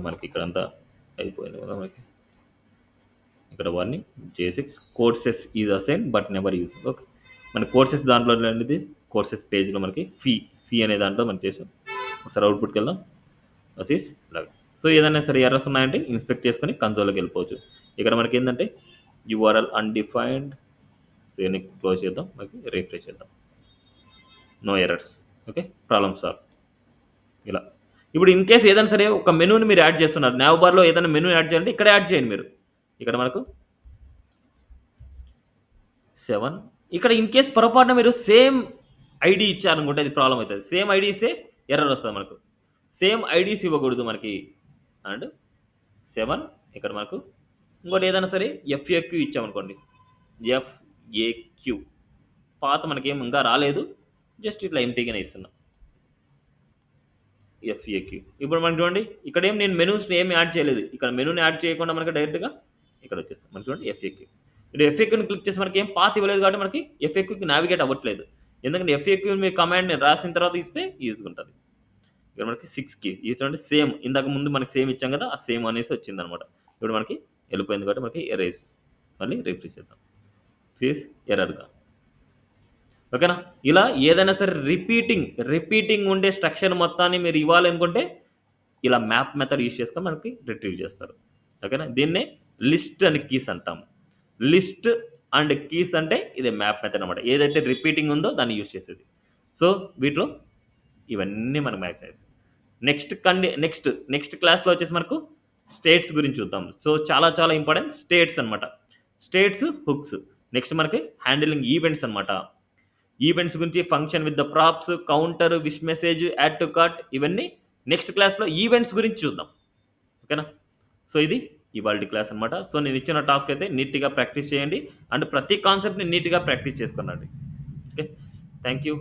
మనకి ఇక్కడంతా అయిపోయింది కదా. మనకి ఇక్కడ warning J6 courses is assign but never use. Okay, మన కోర్సెస్ దాంట్లో అనేది కోర్సెస్ పేజ్లో మనకి ఫీ అనే దాంట్లో మనం చేసాం. ఒకసారి అవుట్పుట్కి వెళ్దాం. అసీస్ ఇలాగ. సో ఏదైనా సరే ఎర్రర్స్ ఉన్నాయంటే ఇన్స్పెక్ట్ చేసుకొని కన్సోల్లోకి వెళ్ళిపోవచ్చు. ఇక్కడ మనకి ఏంటంటే యూఆర్ఎల్ అన్డిఫైన్డ్. దీన్ని క్లోజ్ చేద్దాం. మనకి రిఫ్రెష్ చేద్దాం. No errors. Okay, problem solve. ఇలా ఇప్పుడు ఇన్ కేస్ ఏదైనా సరే ఒక మెనూని మీరు యాడ్ చేస్తున్నారు. nav బార్లో ఏదైనా మెనూ యాడ్ చేయాలంటే ఇక్కడ యాడ్ చేయండి మీరు. ఇక్కడ మనకు 7 ఇక్కడ ఇన్ కేస్ పొరపాటున మీరు సేమ్ ఐడీ ఇచ్చారనుకుంటే అది ప్రాబ్లమ్ అయితది. సేమ్ ఐడీ ఇస్తే ఎర్రర్ వస్తది మనకు. సేమ్ ఐడీస్ ఇవ్వకూడదు మనకి. అండ్ 7 ఇక్కడ మనకు ఇంకోటి ఏదైనా సరే ఎఫ్ఏక్యూ ఇచ్చామనుకోండి. ఎఫ్ఏక్యూ పాత మనకేం ఇంకా రాలేదు. జస్ట్ ఇట్లా ఎంప్టీగానే ఇస్తున్నా. ఎఫ్ఏక్యూ ఇప్పుడు మనకి చూడండి ఇక్కడేం నేను మెనూస్‌ని ఏమి యాడ్ చేయలేదు. ఇక్కడ మెనూని యాడ్ చేయకుండా మనకి డైరెక్ట్‌గా ఇక్కడ వచ్చేస్తుంది. మనకి చూడండి ఎఫ్ఏక్యూ. ఇప్పుడు ఎఫ్ఏక్యూని క్లిక్ చేసి మనకి ఏం పాత్ ఇవ్వలేదు కాబట్టి మనకి ఎఫ్ఏక్యూకి నావిగేట్ అవ్వట్లేదు. ఎందుకంటే ఎఫ్ఏక్యూ మీ కమాండ్‌ని రాసిన తర్వాత ఇస్తే ఈజీగా ఉంటది. ఇక్కడ మనకి 6కి ఇది చూడండి సేమ్ ఇందాక ముందు మనకి సేమ్ ఇచ్చాం కదా! ఆ సేమ్ అనేసి వచ్చిందనమాట. ఇప్పుడు మనకి వెళ్ళిపోయింది కాబట్టి మనకి ఎరేజ్ మళ్ళీ రిఫ్రెష్ చేద్దాం. చేసి ఎర్రర్‌గా ఓకేనా? ఇలా ఏదైనా సరే రిపీటింగ్ ఉండే స్ట్రక్చర్ మొత్తాన్ని మీరు ఇవ్వాలనుకుంటే ఇలా మ్యాప్ మెథడ్ యూజ్ చేసుకొని మనకి రిట్రీవ్ చేస్తారు. ఓకేనా? దీన్నే లిస్ట్ అండ్ కీస్ అంటాం. లిస్ట్ అండ్ కీస్ అంటే ఇదే మ్యాప్ మెథడ్ అనమాట. ఏదైతే రిపీటింగ్ ఉందో దాన్ని యూజ్ చేసేది. సో, వీటిలో ఇవన్నీ మనకు మ్యాచ్ అయ్యాయి. నెక్స్ట్ క్లాస్‌లో వచ్చేసి మనకు స్టేట్స్ గురించి చూద్దాం. సో, చాలా ఇంపార్టెంట్ స్టేట్స్ అనమాట. States, hooks. నెక్స్ట్ మనకి హ్యాండిలింగ్ ఈవెంట్స్ అనమాట. ఈవెంట్స్ గురించి function with the props, counter, wish message, add to cart ఇవన్నీ నెక్స్ట్ క్లాస్‌లో ఈవెంట్స్ గురించి చూద్దాం. ఓకేనా? సో, ఇది ఇవాల్టి క్లాస్ అనమాట. సో, నేను ఇచ్చిన టాస్క్ అయితే నీట్‌గా ప్రాక్టీస్ చేయండి. అండ్ ప్రతి కాన్సెప్ట్‌ని నీట్‌గా ప్రాక్టీస్ చేసుకొనండి. ఓకే. Thank you.